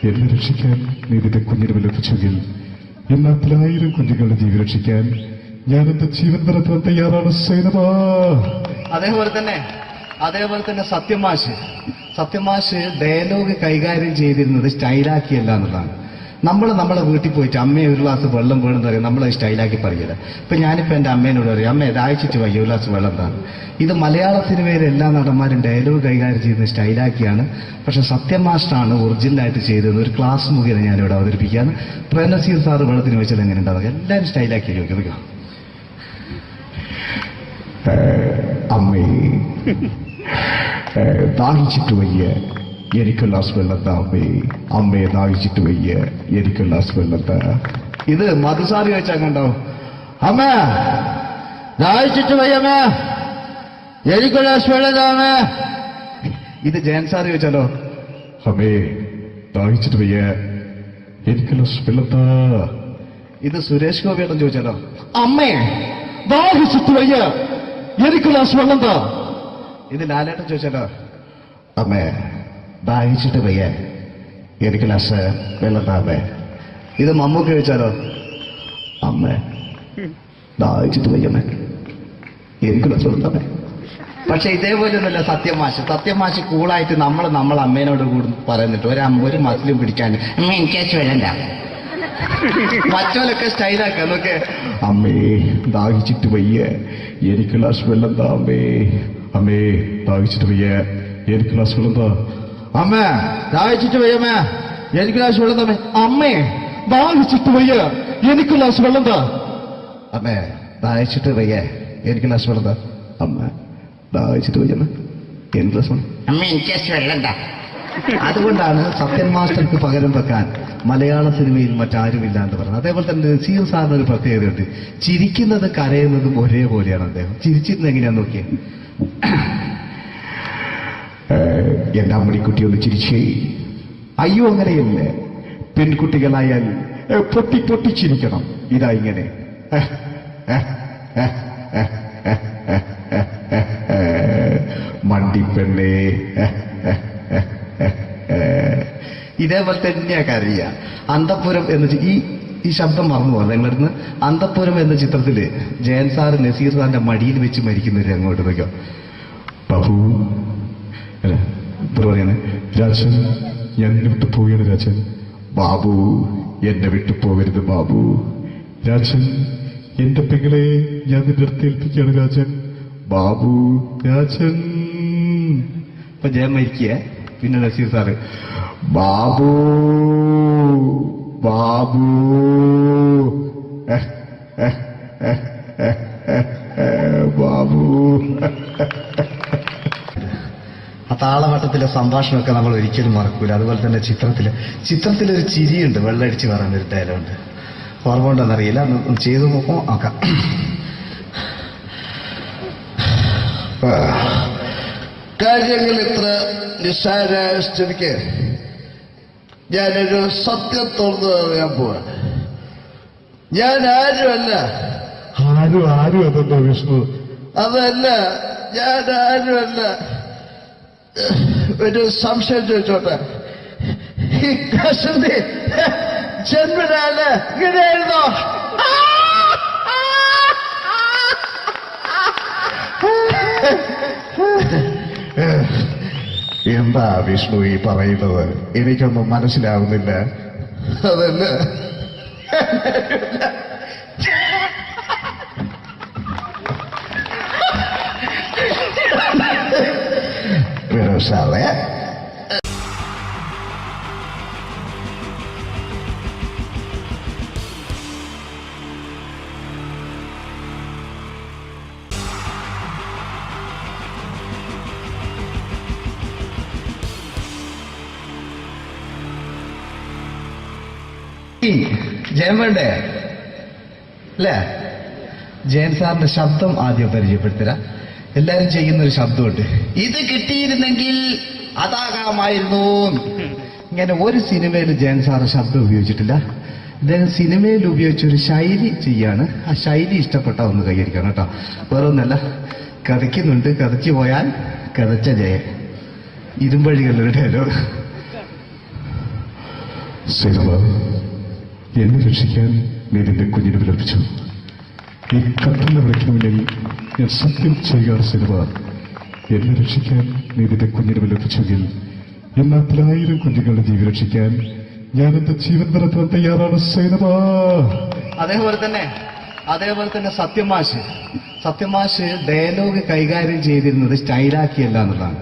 എന്നെ രക്ഷിക്കാൻ നീ നിന്റെ കുഞ്ഞിനെ വിലപിച്ചെങ്കിൽ എന്നാൽ 1000 കുഞ്ഞുങ്ങളുടെ ജീവൻ രക്ഷിക്കാൻ ഞാൻ എന്റെ ജീവൻ നടത്താൻ തയ്യാറാണ് സൈനമ. അതേപോലെ തന്നെ അതേപോലെ തന്നെ സത്യമാഷ് ഡയലോഗ് കൈകാര്യം ചെയ്തിരുന്നത് സ്റ്റൈലാക്കിയല്ല എന്നുള്ളതാണ്. നമ്മളെ വീട്ടിൽ പോയിട്ട് അമ്മയെ ഒരു ഗ്ലാസ് വെള്ളം വേണമെന്ന് പറയും, നമ്മളത് സ്റ്റൈലാക്കി പറയില്ല. ഇപ്പൊ ഞാനിപ്പോ എന്റെ അമ്മേനോട് പറയും, അമ്മ ദാഹിച്ചിട്ട് വയ്യ ഒരു ഗ്ലാസ് വെള്ളം എന്താണ്. ഇത് മലയാള സിനിമയിലെ എല്ലാ നടന്മാരും ഡയലോഗ് കൈകാര്യം ചെയ്യുന്നത് സ്റ്റൈലാക്കിയാണ്. പക്ഷെ സത്യമാഷാണ് ഒറിജിനലായിട്ട് ചെയ്തത്. ഒരു ക്ലാസ് മുഖേന ഞാനിവിടെ അവതരിപ്പിക്കുകയാണ്. പ്രേംനസീർ സാറ് വെള്ളത്തിന് വെച്ചാൽ എങ്ങനെ ഉണ്ടാവുക, എല്ലാവരും സ്റ്റൈലാക്കി ചോദിക്കുക. അമ്മേ ദാഹിച്ചിട്ട് വയ്യ എനിക്ക് ഗ്ലാസ് വെള്ളം താ അമ്മേ, അമ്മയെ ദാഹിച്ചിട്ട് വയ്യ എനിക്ക് ഗ്ലാസ് വെള്ളം താ. ഇത് മധുസാറി വെച്ചാൽ കണ്ടോ, അമ്മ ദാഹിച്ചിട്ട് വയ്യമ്മ എനിക്ക് ഗ്ലാസ് വെള്ളം താ അമ്മ. ഇത് ജയൻ സാറി വെച്ചാലോ, അമ്മേ ദാഹിച്ചിട്ട് വയ്യ എനിക്ക് ഗ്ലാസ് വെള്ളം താ. ഇത് സുരേഷ് ഗോപിയേട്ടൻ ചോദിച്ചാലോ, അമ്മേ ദാഹിച്ചിട്ട് വയ്യ എനിക്ക് ഗ്ലാസ് വെള്ളം താ. ഇത് ലാലേട്ടൻ ചോദിച്ചാലോ, അമ്മേ ദാഹിച്ചിട്ട് വയ്യ എനിക്ക് ഗ്ലാസ് വെള്ളം താ അമ്മേ. ഇത് മമ്മൂക്ക് ചോദിച്ചാലോ, അമ്മേ ദാഹിച്ചിട്ട് വയ്യമ്മേ എനിക്ക് ഗ്ലാസ് വെള്ളം താ അമ്മേ. പക്ഷെ ഇതേപോലെയൊന്നുമല്ല സത്യമാഷ് കൂളായിട്ട് നമ്മളെ അമ്മേനോട് കൂടി പറയുന്നിട്ട് ഒരു മസിലും പിടിക്കാൻ അമ്മ എനിക്ക് വേണ്ട. മറ്റോലൊക്കെ സ്റ്റൈലാക്കാം നോക്കെ. അമ്മേ ദാഹിച്ചിട്ട് വയ്യ എനിക്ക് ഗ്ലാസ് വെള്ളം താ അമ്മേ, അമ്മേ ദാഹിച്ചിട്ട് വയ്യ എനിക്ക് ഗ്ലാസ് വെള്ളം താ. അമ്മ ദാഹിച്ചിട്ട് വയ്യമ്മ എനിക്ക് ഗ്ലാസ് വെള്ളം താ. അമ്മേ ദാഹിച്ചിട്ട് വയ്യ എനിക്ക് ഗ്ലാസ് വെള്ളം താ. അമ്മേ ദാഹിച്ചിട്ട് വയ്യ എനിക്ക് ഗ്ലാസ് വെള്ളം താ. അമ്മ ദാഹിച്ചിട്ട് വയ്യമ്മ എനിക്ക് ഗ്ലാസ് വെള്ളം. അമ്മ എനിക്ക് വെള്ളം താ. അതുകൊണ്ടാണ് സത്യൻ മാസ്റ്റർക്ക് പകരം വെക്കാൻ മലയാള സിനിമയിൽ മറ്റാരുമില്ല എന്ന് പറയുന്നത്. അതേപോലെ തന്നെ നസീർ സാറിന് ഒരു പ്രത്യേകതയുണ്ട്, ചിരിക്കുന്നത് കരയുന്നതും ഒരേപോലെയാണ് അദ്ദേഹം. ചിരിച്ചിരുന്നത് എങ്ങനെയാന്ന് നോക്കിയേ. എന്റെ അമ്മണിക്കുട്ടി ഒന്ന് ചിരിച്ചേ. അയ്യോ അങ്ങനെയല്ലേ, പെൺകുട്ടികളായാൽ പൊട്ടി പൊട്ടിച്ചിരിക്കണം. ഇതാ ഇങ്ങനെ മണ്ടിപ്പെണ്ണേ. ഇതേപോലെ തന്നെയാ കരയ. അന്തപ്പുരം എന്ന ഈ ശബ്ദം മറന്നു പോകാം നിങ്ങളിരുന്ന്. അന്തപ്പുരം എന്ന ചിത്രത്തില് ജയൻ സാർ നസീർ സാറിന്റെ മടിയിൽ വെച്ച് മരിക്കുന്നവര് അങ്ങോട്ട് നോക്കാം. ബാബു അല്ല പറയാണ്, രാജൻ ഞാൻ എന്നെ വിട്ടു പോവുകയാണ് രാജൻ. ബാബു എന്നെ വിട്ടു പോകരുത് ബാബു. രാജൻ എന്റെ പെങ്ങളെ ഞാൻ നിന്റെ അടുത്ത് ഏൽപ്പിക്കുകയാണ് രാജൻ. ബാബു രാജൻ. ഇപ്പൊ ജയൻ മരിക്കുക. പിന്നെ നസീർ സാറ് ബാബു ബാബു ബാബു. ആ താളവട്ടത്തിലെ സംഭാഷണമൊക്കെ നമ്മൾ ഒരിക്കലും മറക്കൂല. അതുപോലെ തന്നെ ചിത്രത്തിലൊരു ചിരിയുണ്ട്, വെള്ളടിച്ച് പറയുന്നൊരു ഡയലോഗുണ്ട്. ഓർമ്മ ഉണ്ടെന്നറിയില്ല, ഒന്ന് ചെയ്തു നോക്കാം. കാര്യങ്ങൾ ഇത്ര നിസ്സാരമായ സ്ഥിതിക്ക് ഞാനൊരു സത്യം തുറന്നു പറയാൻ പോവാണ്. ഞാൻ ആരുമല്ല. ആരും അതെന്താ വിഷ്ണു? അതല്ല, ഞാൻ ആരുമല്ല. ഒരു സംശയം ചോദിച്ചോട്ടെ, ഈ കസന്തി ജന്മനാല് ഇങ്ങനെയായിരുന്നോ? എന്താ വിഷ്ണു ഈ പറയുന്നത്? എനിക്കൊന്നും മനസ്സിലാവുന്നില്ല. അതല്ല, സാറേ ജയൻ വേണ്ടേ അല്ലേ? ജയൻ സാറിന്റെ ശബ്ദം ആദ്യം പരിചയപ്പെടുത്തരാ. എല്ലാരും ചെയ്യുന്നൊരു ശബ്ദമുണ്ട്, ഇത് കിട്ടിയിരുന്നെങ്കിൽ അതാകാമായിരുന്നു. ഇങ്ങനെ ഒരു സിനിമയിൽ ജയൻ സാറ് ശബ്ദം ഉപയോഗിച്ചിട്ടില്ല. ഇദ്ദേഹം സിനിമയിൽ ഉപയോഗിച്ചൊരു ശൈലി ചെയ്യാണ്. ആ ശൈലി ഇഷ്ടപ്പെട്ട ഒന്ന് കൈയടിക്കണം കേട്ടോ. വേറൊന്നല്ല, കഥയ്ക്കുന്നുണ്ട്, കഥയ്ക്ക് പോയാൽ കഥച്ച ജയൻ. ഇരുമ്പഴികളുടെ ഡയലോഗ്. സിനിമ എന്നെ രക്ഷിക്കാൻ നീ നിന്റെ കുഞ്ഞിനെ വിലപിച്ചു. ഈ കത്തുന്ന വിളക്കിന് മുന്നിൽ ഞാൻ സത്യം ചെയ്യുകയാണ് സിനിമ, എന്നെ രക്ഷിക്കാൻ നീ നിന്റെ കുഞ്ഞിനെ വിലപിച്ചെങ്കിൽ എന്നാത്തിൽ 1000 കുഞ്ഞുങ്ങളുടെ ജീവൻ രക്ഷിക്കാൻ ഞാൻ എന്റെ ജീവൻ നടത്താൻ തയ്യാറാണ് സൈനബാ. അതേപോലെ തന്നെ സത്യമാഷ് ഡയലോഗ് കൈകാര്യം ചെയ്തിരുന്നത് സ്റ്റൈലാക്കിയല്ല എന്നുള്ളതാണ്.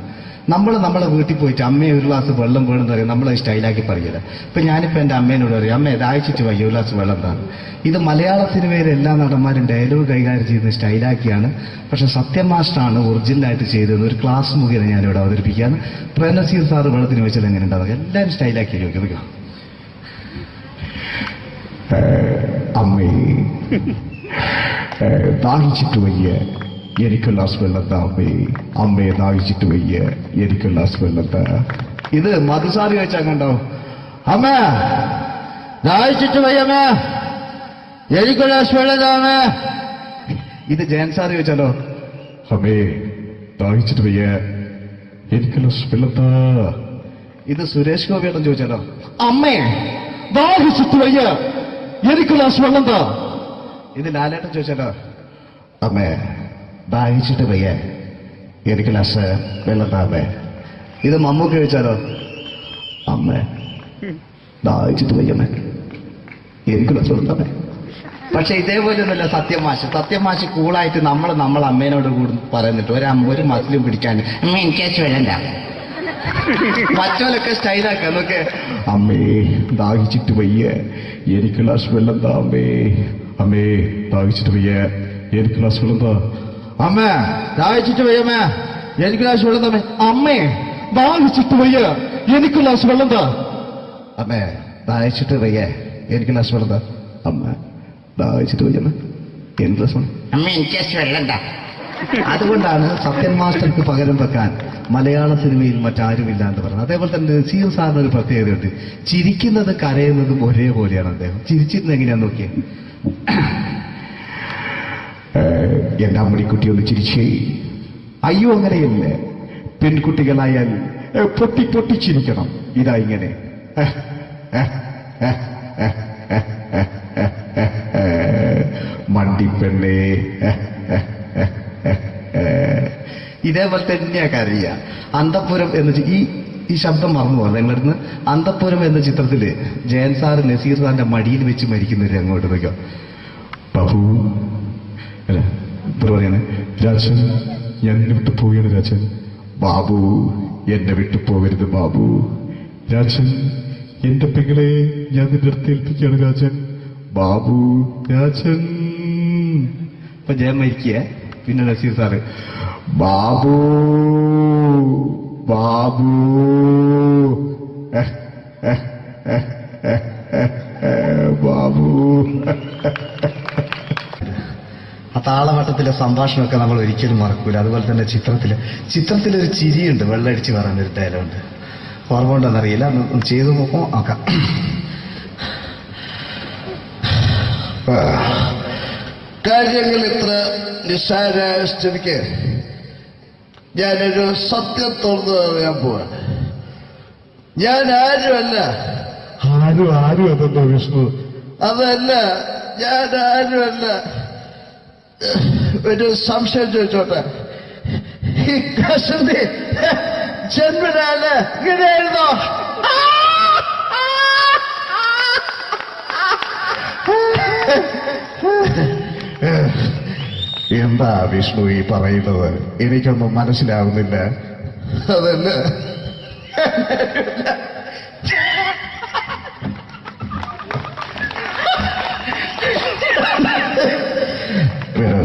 നമ്മളെ വീട്ടിൽ പോയിട്ട് അമ്മയെ ഒരു ഗ്ലാസ് വെള്ളം വേണമെന്ന് പറയും, നമ്മളത് സ്റ്റൈലാക്കി പറയില്ല. ഇപ്പൊ ഞാനിപ്പോ എന്റെ അമ്മേനോട് പറയും, അമ്മ ദാഹിച്ചിട്ട് വയ്യ ഒരു ഗ്ലാസ് വെള്ളം എന്താണ്. ഇത് മലയാള സിനിമയിലെ എല്ലാ നടന്മാരും ഡയലോഗ് കൈകാര്യം ചെയ്യുന്നത് സ്റ്റൈലാക്കിയാണ്. പക്ഷെ സത്യമാഷ്ടാണ് ഒറിജിനലായിട്ട് ചെയ്തത്. ഒരു ക്ലാസ് മുഖേന ഞാനിവിടെ അവതരിപ്പിക്കുകയാണ്. പ്രേംനസീർ സാറ് വെള്ളത്തിന് വെച്ചാൽ എങ്ങനെ ഉണ്ടാവുക, എല്ലാവരും സ്റ്റൈലാക്കി ചോദിക്കുക. അമ്മേ ദാഹിച്ചിട്ട് വയ്യ എനിക്ക് ഗ്ലാസ് വെള്ളം താ അമ്മേ. അമ്മയെ ദാഹിച്ചിട്ട് വയ്യ എനിക്ക് ഗ്ലാസ് വെള്ളം താ. ഇത് മധുസാറി വെച്ചാൽ കണ്ടോ, അമ്മ ദാഹിച്ചിട്ട് വയ്യമ്മ എനിക്ക് ഗ്ലാസ് വെള്ളം താ അമ്മ. ഇത് ജയൻ സാറി വെച്ചാലോ, അമ്മേ ദാഹിച്ചിട്ട് വയ്യ എനിക്ക് ഗ്ലാസ് വെള്ളം താ. ഇത് സുരേഷ് ഗോപിയേട്ടൻ ചോദിച്ചാലോ, അമ്മേ ദാഹിച്ചിട്ട് വയ്യ എനിക്ക് ഗ്ലാസ് വെള്ളം താ. ഇത് ലാലേട്ടൻ ചോദിച്ചാലോ, അമ്മേ ദാഹിച്ചിട്ട് വയ്യ എനിക്ക് ഗ്ലാസ് വെള്ളം താ അമ്മേ. ഇത് മമ്മൂക്ക് ചോദിച്ചാലോ, അമ്മേ ദാഹിച്ചിട്ട് വയ്യമ്മേ എനിക്ക് ഗ്ലാസ് വെള്ളം താ അമ്മേ. പക്ഷെ ഇതേപോലെയൊന്നുമല്ല സത്യമാഷ് കൂളായിട്ട് നമ്മളെ അമ്മേനോട് കൂടി പറയുന്നിട്ട് ഒരു മസിലും പിടിക്കാൻ അമ്മ എനിക്ക് വേണ്ട മറ്റോലൊക്കെ സ്റ്റൈലാക്കാം നോക്കെ. അമ്മേ ദാഹിച്ചിട്ട് വയ്യ എനിക്ക് ഗ്ലാസ് വെള്ളം താ അമ്മേ. അമ്മേ ദാഹിച്ചിട്ട് വയ്യ എനിക്ക് ഗ്ലാസ് വെള്ളം താ. അമ്മ ദാഹിച്ചിട്ട് വയ്യമ്മ എനിക്ക് ഗ്ലാസ് വെള്ളം താ. അമ്മേ ദാഹിച്ചിട്ട് വയ്യ എനിക്ക് ഗ്ലാസ് വെള്ളം താ. അമ്മേ ദാഹിച്ചിട്ട് വയ്യ എനിക്ക് ഗ്ലാസ് വെള്ളം താ. അമ്മ ദാഹിച്ചിട്ട് വയ്യമ്മ എനിക്ക് ഗ്ലാസ് വെള്ളം. അമ്മ എനിക്ക് വെള്ളം താ. അതുകൊണ്ടാണ് സത്യൻ മാസ്റ്റർക്ക് പകരം വെക്കാൻ മലയാള സിനിമയിൽ മറ്റാരുമില്ല എന്ന് പറഞ്ഞത്. അതേപോലെ തന്നെ നസീർ സാറിന് ഒരു പ്രത്യേകതയുണ്ട്, ചിരിക്കുന്നത് കരയുന്നതും ഒരേപോലെയാണ്. അദ്ദേഹം ചിരിച്ചിരുന്നത് എങ്ങനെയാന്ന് നോക്കിയേ. എന്റെ അമ്മണിക്കുട്ടി ഒന്ന് ചിരിച്ചേ. അയ്യോ അങ്ങനെയല്ല, പെൺകുട്ടികളായാൽ പൊട്ടി പൊട്ടി ചിരിക്കണം. ഇതാ ഇങ്ങനെ മണ്ടിപ്പെണ്ണേ. ഇതേപോലെ തന്നെയാ കരയ. അന്തപ്പുരം എന്ന ഈ ശബ്ദം മറന്നു പോകാം നിങ്ങളടുന്ന്. അന്തപ്പുരം എന്ന ചിത്രത്തില് ജയൻ സാറ് നസീർ സാറിന്റെ മടിയിൽ വെച്ച് മരിക്കുന്നവര് അങ്ങോട്ട് നോക്കാം. ബാബു അല്ല പറയാണ്, രാജൻ ഞാൻ എന്നെ വിട്ടു പോവുകയാണ് രാജൻ. ബാബു എന്നെ വിട്ടു പോകരുത് ബാബു. രാജൻ എന്റെ പെങ്ങളെ ഞാൻ നിന്റെ അടുത്ത് ഏൽപ്പിക്കുകയാണ് രാജൻ. ബാബു രാജൻ. ഇപ്പൊ ജയൻ മരിക്കുക, പിന്നെ നസീർ സാറ് ബാബു ബാബു ബാബു. ആ താളവട്ടത്തിലെ സംഭാഷണമൊക്കെ നമ്മൾ ഒരിക്കലും മറക്കൂല. അതുപോലെ തന്നെ ചിത്രത്തിലൊരു ചിരിയുണ്ട്, വെള്ളടിച്ച് പറയുന്നൊരു ഡയലോഗുണ്ട്. ഓർമ്മ ഉണ്ടെന്നറിയില്ല, ഒന്ന് ചെയ്തു നോക്കാം. കാര്യങ്ങൾ ഇത്ര നിസ്സാരമായ സ്ഥിതിക്ക് ഞാനൊരു സത്യം തുറന്നു പറയാൻ പോവാ. ഞാൻ ആരുമല്ല. ആരും അതെന്താ വിഷ്ണു? അതല്ല, ഞാൻ ആരുമല്ല. ഒരു സംശയം ചോദിച്ചോട്ടെ, ഈ കസന്തി ജന്മനാല് ഇങ്ങനെയായിരുന്നോ? എന്താ വിഷ്ണു ഈ പറയുന്നത്? എനിക്കൊന്നും മനസ്സിലാവുന്നില്ല. അതല്ല,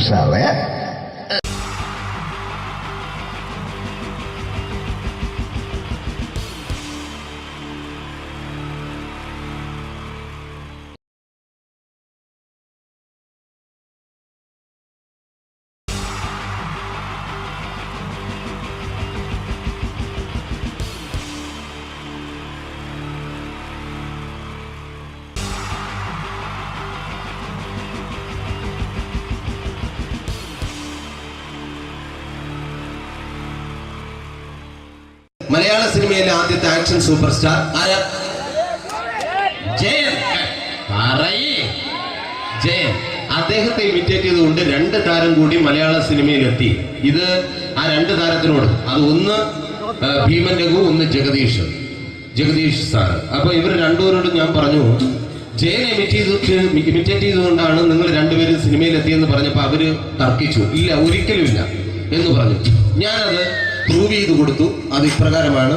സാറേ മലയാള സിനിമയിലെ ആദ്യത്തെ ആക്ഷൻ സൂപ്പർ സ്റ്റാർ ആരാ? ജയൻ. ജയൻ. അദ്ദേഹത്തെ ഇമിറ്റേറ്റ് ചെയ്തുകൊണ്ട് 2 താരം കൂടി മലയാള സിനിമയിലെത്തി. ഇത് ആ 2 താരത്തിനോട്, അത് ഒന്ന് ഭീമൻ രഘു, ഒന്ന് ജഗദീഷ് സാറ്. അപ്പൊ ഇവർ രണ്ടുപേരോട് ഞാൻ പറഞ്ഞു, ജയനെ ഇമിറ്റേറ്റ് ചെയ്തുകൊണ്ടാണ് നിങ്ങൾ രണ്ടുപേരും സിനിമയിലെത്തിയെന്ന് പറഞ്ഞപ്പോൾ അവര് തർക്കിച്ചു. ഇല്ല, ഒരിക്കലുമില്ല എന്ന് പറഞ്ഞു. ഞാനത് പ്രൂവ് ചെയ്ത് കൊടുത്തു. അത് ഇപ്രകാരമാണ്.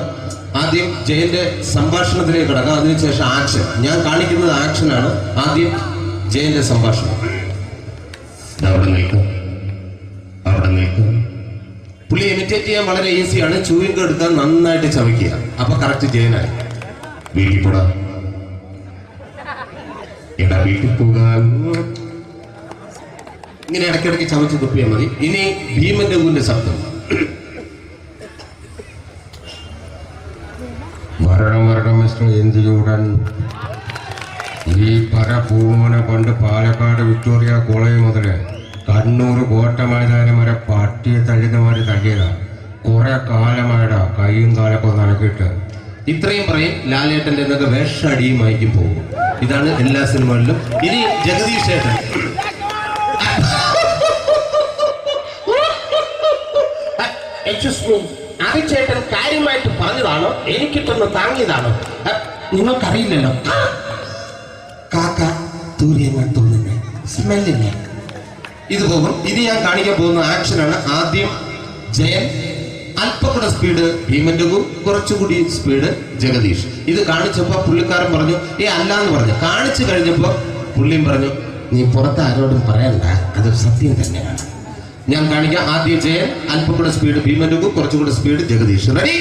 ആദ്യം ജയന്റെ സംഭാഷണത്തിലേക്ക് കിടക്കാം, അതിനുശേഷം ആക്ഷൻ. ഞാൻ കാണിക്കുന്നത് ആക്ഷനാണ്. ആദ്യം ജയന്റെ സംഭാഷണം. അവിടെ നിൽക്കും. പുള്ളി ഇമിറ്റേറ്റ് ചെയ്യാൻ വളരെ ഈസിയാണ്. ചൂയിങ് എടുക്കാൻ നന്നായിട്ട് ചവയ്ക്കുക. അപ്പൊ കറക്റ്റ് ജയനായി. വീട്ടിൽ പോടാ, എടാ വീട്ടിൽ പോകാൻ. ഇങ്ങനെ ഇടയ്ക്കിടയ്ക്ക് ചവച്ച് തുപ്പിയാൽ മതി. ഇനി ഭീമൻ രഘുവിന്റെ ശബ്ദം. വരണം മിസ്റ്റർ എന്ത് ചൂടൻ. ഈ പരപൂമനെ കൊണ്ട് പാലക്കാട് വിക്ടോറിയ കോളേജ് മുതല് കണ്ണൂർ കോട്ട മൈതാനം വരെ പട്ടിയെ തള്ളുന്നമാര് തള്ളിയതാ. കുറെ കാലമായടാ കൈയും കാലൊക്കെ നനക്കിട്ട്. ഇത്രയും പറയും. ലാലേട്ടന്റെ എന്നൊക്കെ വേഷടിയുമായിരിക്കും പോകും. ഇതാണ് എല്ലാ സിനിമകളിലും. ഇനി ജഗദീഷ് ഏട്ടൻ. ചേട്ടൻ കാര്യമായിട്ട് പറഞ്ഞതാണോ എനിക്കിട്ടൊന്ന് താങ്ങിയതാണോ? നിങ്ങൾക്കറിയില്ലല്ലോ. കാക്ക തൂരിയങ്ങൾ തോന്നുന്നേ, സ്മെല്ലില്ലേ? ഇത് പോകും. ഇനി ഞാൻ കാണിക്കാൻ പോകുന്ന ആക്ഷനാണ്. ആദ്യം ജയൻ, അല്പം കൂടെ സ്പീഡ് ഭീമൻ രഘു, കുറച്ചുകൂടി സ്പീഡ് ജഗദീഷ്. ഇത് കാണിച്ചപ്പോ പുള്ളിക്കാരൻ പറഞ്ഞു അല്ലാന്ന് പറഞ്ഞു. കാണിച്ചു കഴിഞ്ഞപ്പോ പുള്ളിയും പറഞ്ഞു നീ പുറത്ത് ആരോടും പറയണ്ട, അത് സത്യം തന്നെയാണ്. ഞാൻ കാണിക്കാം. ആദ്യം ജയൻ, അല്പം കൂടെ സ്പീഡ് ഭീമൻ രഘു, കുറച്ചുകൂടെ സ്പീഡ് ജഗദീഷ്. റെഡി?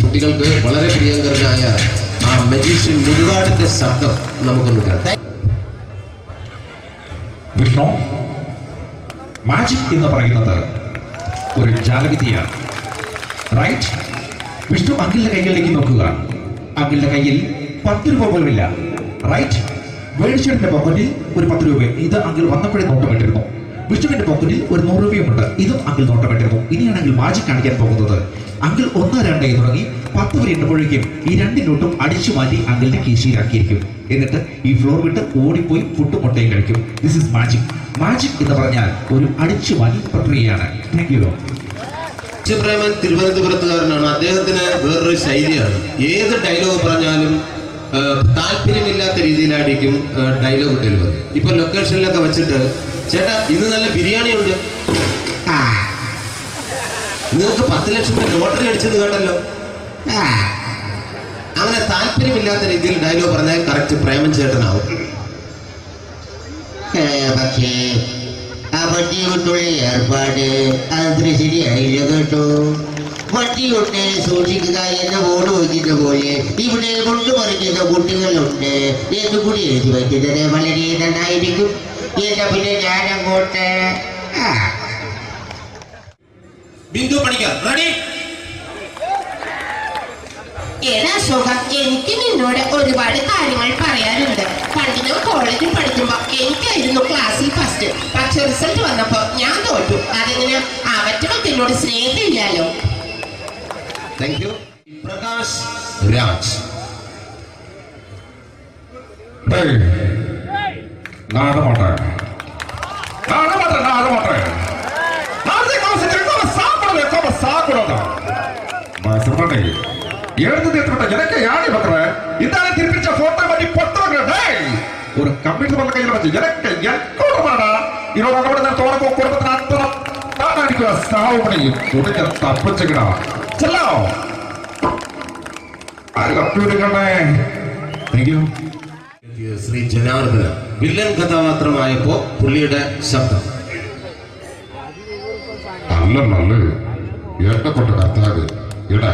കുട്ടികൾക്ക് വളരെ പ്രിയങ്കരനായ ആ മജീഷ്യൻ മുരുകാടിന്റെ ശബ്ദം നമുക്കൊന്ന് കേൾക്കാം. വിഷ്ണു, മാജിക് എന്ന് പറയുന്നത് ഒരു ജാലവിദ്യയാണ്, റൈറ്റ്? വിഷ്ണു അങ്കിളിന്റെ കൈകളിലേക്ക് നോക്കുക. അങ്കിളിന്റെ കയ്യിൽ 10 രൂപ പോലുമില്ല, റൈറ്റ്? വേണിച്ചേട്ടന്റെ പോക്കറ്റിൽ ഒരു 10 രൂപ. ഇത് അങ്കിൾ വന്നപ്പോഴേ നോട്ടമിട്ടിരുന്നു. വിഷ്ണുവിന്റെ പോക്കറ്റിൽ ഒരു 100 രൂപയുമുണ്ട്. ഇതും അങ്കിൾ നോട്ടമിട്ടിരുന്നു. ഇനിയാണ് അങ്കിൾ മാജിക് കാണിക്കാൻ പോകുന്നത്. അങ്കിൾ 1, 2 തുടങ്ങി 10 വരെ എണ്ണുമ്പോഴേക്കും ഈ 2 നോട്ടും അടിച്ചു മാറ്റി അങ്കിളിന്റെ കീശയിലാക്കിയിരിക്കും. എന്നിട്ട് ഈ ഫ്ലോർ വിട്ട് ഓടിപ്പോയി ഫുഡ് മുട്ടയും കഴിക്കും. This is magic. മാജിക് എന്ന് പറഞ്ഞാൽ ഒരു അടിച്ചു മാറ്റി പ്രക്രിയയാണ്. Thank you. പ്രേമൻ തിരുവനന്തപുരത്തുകാരനാണ്. അദ്ദേഹത്തിന് വേറൊരു ശൈലിയാണ്. ഏത് ഡയലോഗ് പറഞ്ഞാലും താല്പര്യമില്ലാത്ത രീതിയിലായിരിക്കും ഡയലോഗ് ഡെലിവറി. ഇപ്പൊ ലൊക്കേഷനിലൊക്കെ വെച്ചിട്ട് ചേട്ടാ ഇന്ന് നല്ല ബിരിയാണി ഉണ്ട്, നിങ്ങൾക്ക് 10 ലക്ഷം രൂപ ലോട്ടറി അടിച്ചത് കേട്ടല്ലോ. അങ്ങനെ താല്പര്യമില്ലാത്ത രീതിയിൽ ഡയലോഗ് പറഞ്ഞാൽ കറക്റ്റ് പ്രേമൻ ചേട്ടനാവും. പക്ഷേ ആ വണ്ടി കൊണ്ടുള്ള ഏർപ്പാട് അത്ര ശരിയായില്ല കേട്ടോ. വണ്ടി കൊണ്ട് സൂക്ഷിക്കുക എന്ന ബോർഡ് വയ്ക്കുന്ന പോലെ ഇവിടെ കൊണ്ടുമറിക്കുന്ന കുട്ടികളുണ്ട് എന്ന് കൂടി എഴുതി വയ്ക്കുന്നത് വളരെ നന്നായിരിക്കും. എന്നാ പിന്നെ ഞാനങ്ങോട്ട് ബിന്ദു പണിക്കർ. റെഡി? ഏതാ അശോക, എനിക്ക് നിന്നോട് ഒരുപാട് കാര്യങ്ങൾ പറയാനുണ്ട്. പണ്ട് ഞാൻ കോളേജിൽ പഠിക്കുമ്പോ എനിക്കായിരുന്നു ക്ലാസ്സിൽ ഫസ്റ്റ്. പക്ഷെ റിസൾട്ട് വന്നപ്പോ ഞാൻ തോറ്റു. അതെങ്ങനെ അവറ്റൊക്കെ എന്നോട് സ്നേഹമില്ലല്ലോ. Thank you. പ്രകാശ് രാജ്. ஒரு கம்ப்யூட்டர் கையில் வச்சு எனக்கு எக்கோடமாடா இதோட தோறப்போ குடும்பത്തിന് അത്ര താനായിരിക്കും സാവ് പണിയും തുടക്ക തപ്പിച്ചുകിടാ ചെല്ലോ ആര് കമ്പ്യൂട്ടറിനെ. Thank you. Shri Janardhana villain കഥാപാത്രമായപ്പോ പുള്ളിയുടെ ശബ്ദം. നല്ല നല്ല എന്നെ കൊണ്ട് കത്താത് ഇട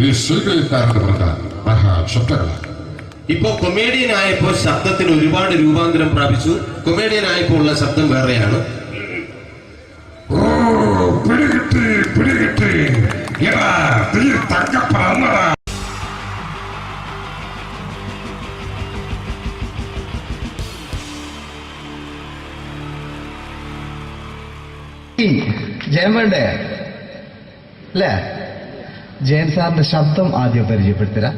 ഈ സ്വീകരിക്കാരെന്ന് പറഞ്ഞാൽ മഹാശബ്ദങ്ങളാണ്. ഇപ്പോ കൊമേഡിയൻ ആയപ്പോ ശബ്ദത്തിന് ഒരുപാട് രൂപാന്തരം പ്രാപിച്ചു. കൊമേഡിയൻ ആയപ്പോ ഉള്ള ശബ്ദം വേറെയാണ്. ഓ പിടികിട്ടി പിടികിട്ടി എടാ തീ തങ്കപ്പറന്നടാ. ജയൻ വേണ്ടേ അല്ലേ? ജയൻ സാറിന്റെ ശബ്ദം ആദ്യം പരിചയപ്പെടുത്തരാ.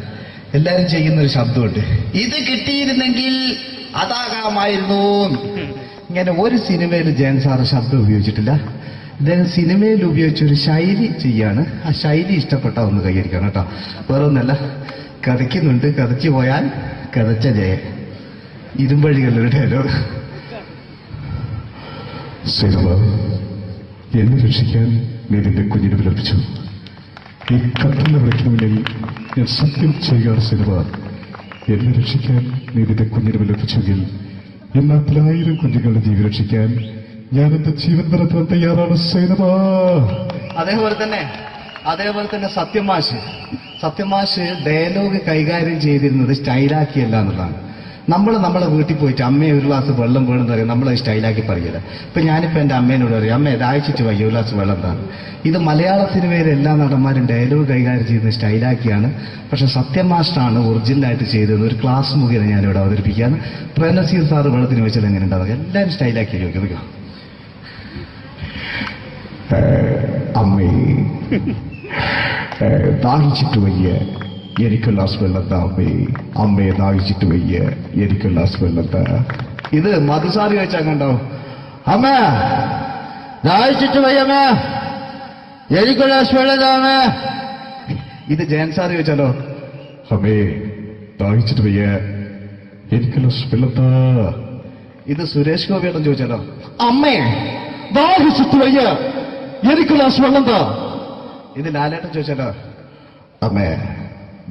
എല്ലാരും ചെയ്യുന്ന ഒരു ശബ്ദമുണ്ട്, ഇത് കിട്ടിയിരുന്നെങ്കിൽ അതാകാമായിരുന്നു. ഇങ്ങനെ ഒരു സിനിമയിൽ ജയൻ സാറ് ശബ്ദം ഉപയോഗിച്ചിട്ടില്ല. അദ്ദേഹം സിനിമയിൽ ഉപയോഗിച്ചൊരു ശൈലി ചെയ്യാണ്. ആ ശൈലി ഇഷ്ടപ്പെട്ട ഒന്ന് കൈയടിക്കണം കേട്ടോ. വേറെ ഒന്നല്ല, കഥയ്ക്കുന്നുണ്ട്, കഥച്ചു പോയാൽ കഥച്ച ജയൻ. ഇരുമ്പഴികളുടെ ഡയലോഗ്. സേനവ, എന്നെ രക്ഷിക്കാൻ നീ നിന്റെ കുഞ്ഞിനെ വിലപിച്ചു. ഈ കത്തുന്ന വിളക്കിന് മുന്നിൽ ഞാൻ സത്യം ചെയ്യുകയാണ് സേനവ. എന്നെ രക്ഷിക്കാൻ നീ നിന്റെ കുഞ്ഞിനെ വിലപിച്ചെങ്കിൽ ഈ നാട്ടിലെ 1000 കുഞ്ഞുങ്ങളുടെ ജീവൻ രക്ഷിക്കാൻ ഞാൻ എന്റെ ജീവൻ നടത്താൻ തയ്യാറാണ് സേനവ. അതേപോലെ തന്നെ സത്യമാഷ് ഡയലോഗ് കൈകാര്യം ചെയ്തിരുന്നത് സ്റ്റൈലാക്കിയല്ല എന്നുള്ളതാണ്. നമ്മളെ വീട്ടിൽ പോയിട്ട് അമ്മയെ ഒരു ഗ്ലാസ് വെള്ളം വേണമെന്ന് പറയും, നമ്മളത് സ്റ്റൈലാക്കി പറയില്ല. ഇപ്പൊ ഞാനിപ്പോ എന്റെ അമ്മേനോട് പറയും, അമ്മ ദാഹിച്ചിട്ട് വയ്യ ഒരു ഗ്ലാസ് വെള്ളം എന്താണ്. ഇത് മലയാള സിനിമയിലെ എല്ലാ നടന്മാരും ഡയലോഗ് കൈകാര്യം ചെയ്യുന്നത് സ്റ്റൈലാക്കിയാണ്. പക്ഷെ സത്യമാഷ്ടാണ് ഒറിജിനലായിട്ട് ചെയ്തത്. ഒരു ക്ലാസ് മുഖേന ഞാനിവിടെ അവതരിപ്പിക്കുകയാണ്. പ്രേംനസീർ സാറ് വെള്ളത്തിന് വെച്ചാൽ എങ്ങനെ ഉണ്ടാവുക, എല്ലാവരും സ്റ്റൈലാക്കി ചോദിക്കുക. അമ്മേ, ദാഹിച്ചിട്ട് വയ്യ, എനിക്ക് ഗ്ലാസ് വെള്ളം താ അമ്മേ. അമ്മയെ ദാഹിച്ചിട്ട് വയ്യ, എനിക്ക് ഗ്ലാസ് വെള്ളം താ. ഇത് മധുസാറി വെച്ചാൽ കണ്ടോ, അമ്മ ദാഹിച്ചിട്ട് വയ്യമ്മ, എനിക്ക് ഗ്ലാസ് വെള്ളം താ അമ്മ. ഇത് ജയൻ സാറി വെച്ചാലോ, അമ്മേ ദാഹിച്ചിട്ട് വയ്യ, എനിക്ക് ഗ്ലാസ് വെള്ളം താ. ഇത് സുരേഷ് ഗോപിയോടും ചോദിച്ചാലോ, അമ്മേ ദാഹിച്ചിട്ട് വയ്യ, എനിക്ക് ഗ്ലാസ് വെള്ളം താ. ഇത് ലാലേട്ടൻ ചോദിച്ചാലോ, അമ്മേ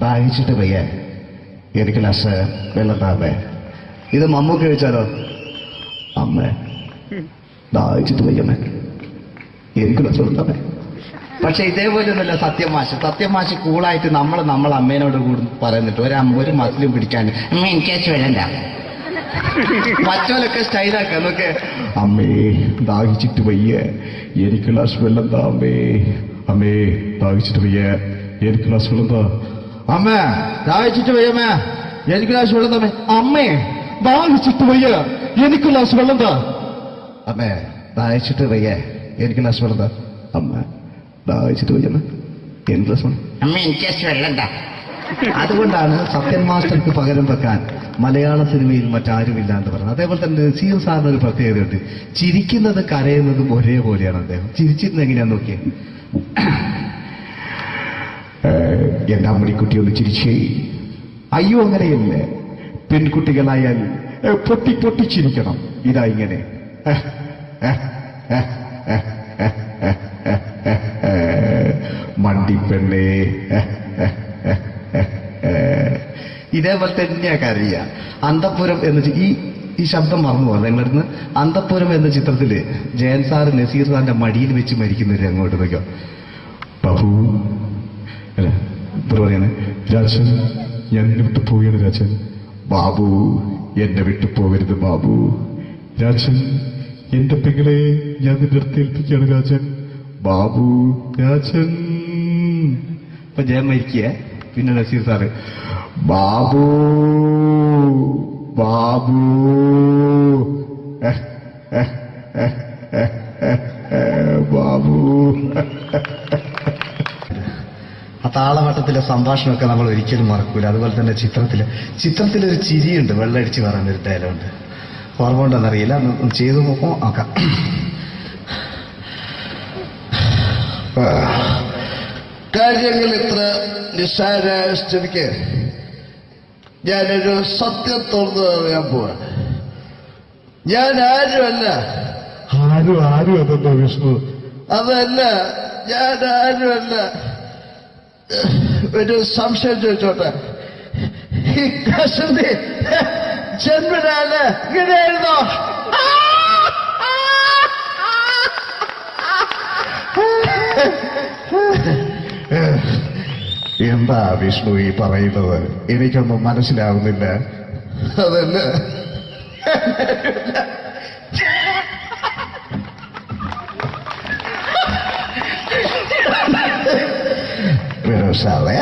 ദാഹിച്ചിട്ട് വയ്യ, എനിക്ക് ഗ്ലാസ് വെള്ളം താ അമ്മേ. ഇത് മമ്മൂക്ക് ചോദിച്ചാലോ, അമ്മേ ദാഹിച്ചിട്ട് വയ്യമ്മേ, എനിക്ക് ഗ്ലാസ് വെള്ളം താ അമ്മേ. പക്ഷെ ഇതേപോലെ ഒന്നുമല്ല സത്യമാഷ് കൂളായിട്ട് നമ്മളെ അമ്മേനോട് കൂടി പറയുന്നിട്ട് ഒരു മസിലും പിടിക്കാൻ അമ്മ എനിക്ക് വേണ്ട. മറ്റോലൊക്കെ സ്റ്റൈലാക്ക നോക്കെ, അമ്മേ ദാഹിച്ചിട്ട് വയ്യ, എനിക്ക് ഗ്ലാസ് വെള്ളം താ അമ്മേ. അമ്മേ ദാഹിച്ചിട്ട് വയ്യ, എനിക്ക് ഗ്ലാസ് വെള്ളം താ. അമ്മ ദാഹിച്ചിട്ട് വയ്യമ്മ, എനിക്ക് ഗ്ലാസ് വെള്ളം താ. അമ്മേ ദാഹിച്ചിട്ട് വയ്യ, എനിക്ക് ഗ്ലാസ് വെള്ളം താ. അമ്മേ ദാഹിച്ചിട്ട് വയ്യ, എനിക്ക് ഗ്ലാസ് വെള്ളം താ. അമ്മ ദാഹിച്ചിട്ട് വയ്യമ്മ, എനിക്ക് ഗ്ലാസ് വെള്ളം. അമ്മ എനിക്ക് വെള്ളം താ. അതുകൊണ്ടാണ് സത്യൻ മാസ്റ്റർക്ക് പകരം വെക്കാൻ മലയാള സിനിമയിൽ മറ്റാരുമില്ല എന്ന് പറഞ്ഞത്. അതേപോലെ തന്നെ നസീർ സാറിന് ഒരു പ്രത്യേകതയുണ്ട്, ചിരിക്കുന്നത് കരയുന്നതും ഒരേപോലെയാണ്. അദ്ദേഹം ചിരിച്ചിരുന്നത് എങ്ങനെയാന്ന് നോക്കിയേ. എന്റെ അമ്മണിക്കുട്ടി ഒന്ന് ചിരിച്ചേ. അയ്യോ അങ്ങനെയല്ല, പെൺകുട്ടികളായാൽ പൊട്ടി പൊട്ടി ചിരിക്കണം. ഇതാ ഇങ്ങനെ മണ്ടിപ്പെണ്ണേ. ഇതേപോലെ തന്നെയാ കരയ. അന്തപ്പുരം എന്ന ഈ ശബ്ദം മറന്നു പോകാം നിങ്ങളടുന്ന്. അന്തപ്പുരം എന്ന ചിത്രത്തില് ജയൻ സാറ് നസീർ സാറിന്റെ മടിയിൽ വെച്ച് മരിക്കുന്നവര് അങ്ങോട്ട് നോക്കാം. ബാബു പറയാണ്, രാജൻ ഞാൻ എന്നെ വിട്ടു പോവുകയാണ് രാജൻ. ബാബു എന്നെ വിട്ടു പോകരുത് ബാബു. രാജൻ എന്റെ പെങ്ങളെ ഞാൻ നിന്റെ അടുത്ത് ഏൽപ്പിക്കുകയാണ് രാജൻ. ബാബു രാജൻ. ഇപ്പൊ ജയൻ മരിക്കുക, പിന്നെ നസീർ സാറ് ബാബു ബാബു ബാബു. ആ താളവട്ടത്തിലെ സംഭാഷണമൊക്കെ നമ്മൾ ഒരിക്കലും മറക്കൂല. അതുപോലെ തന്നെ ചിത്രത്തിലൊരു ചിരിയുണ്ട്, വെള്ളടിച്ച് പറയുന്നൊരു ഡയലോഗുണ്ട്. ഓർമ്മ ഉണ്ടെന്നറിയില്ല, ഒന്ന് ചെയ്തു നോക്കാം. കാര്യങ്ങൾ ഇത്ര നിസ്സാരമായ സ്ഥിതിക്ക് ഞാനൊരു സത്യം തുറന്നു പറയാൻ പോവാ. ഞാൻ ആരുമല്ല. ആരും അതെന്താ വിഷ്ണു? അതല്ല, ഞാൻ ആരുമല്ല. ഒരു സംശയം ചോദിച്ചോട്ടെ, ഈ കസന്തി ജന്മനാല് ഇങ്ങനെയായിരുന്നോ? എന്താ വിഷ്ണു ഈ പറയുന്നത്? എനിക്കൊന്നും മനസ്സിലാവുന്നില്ല. അതല്ല, Pero sabe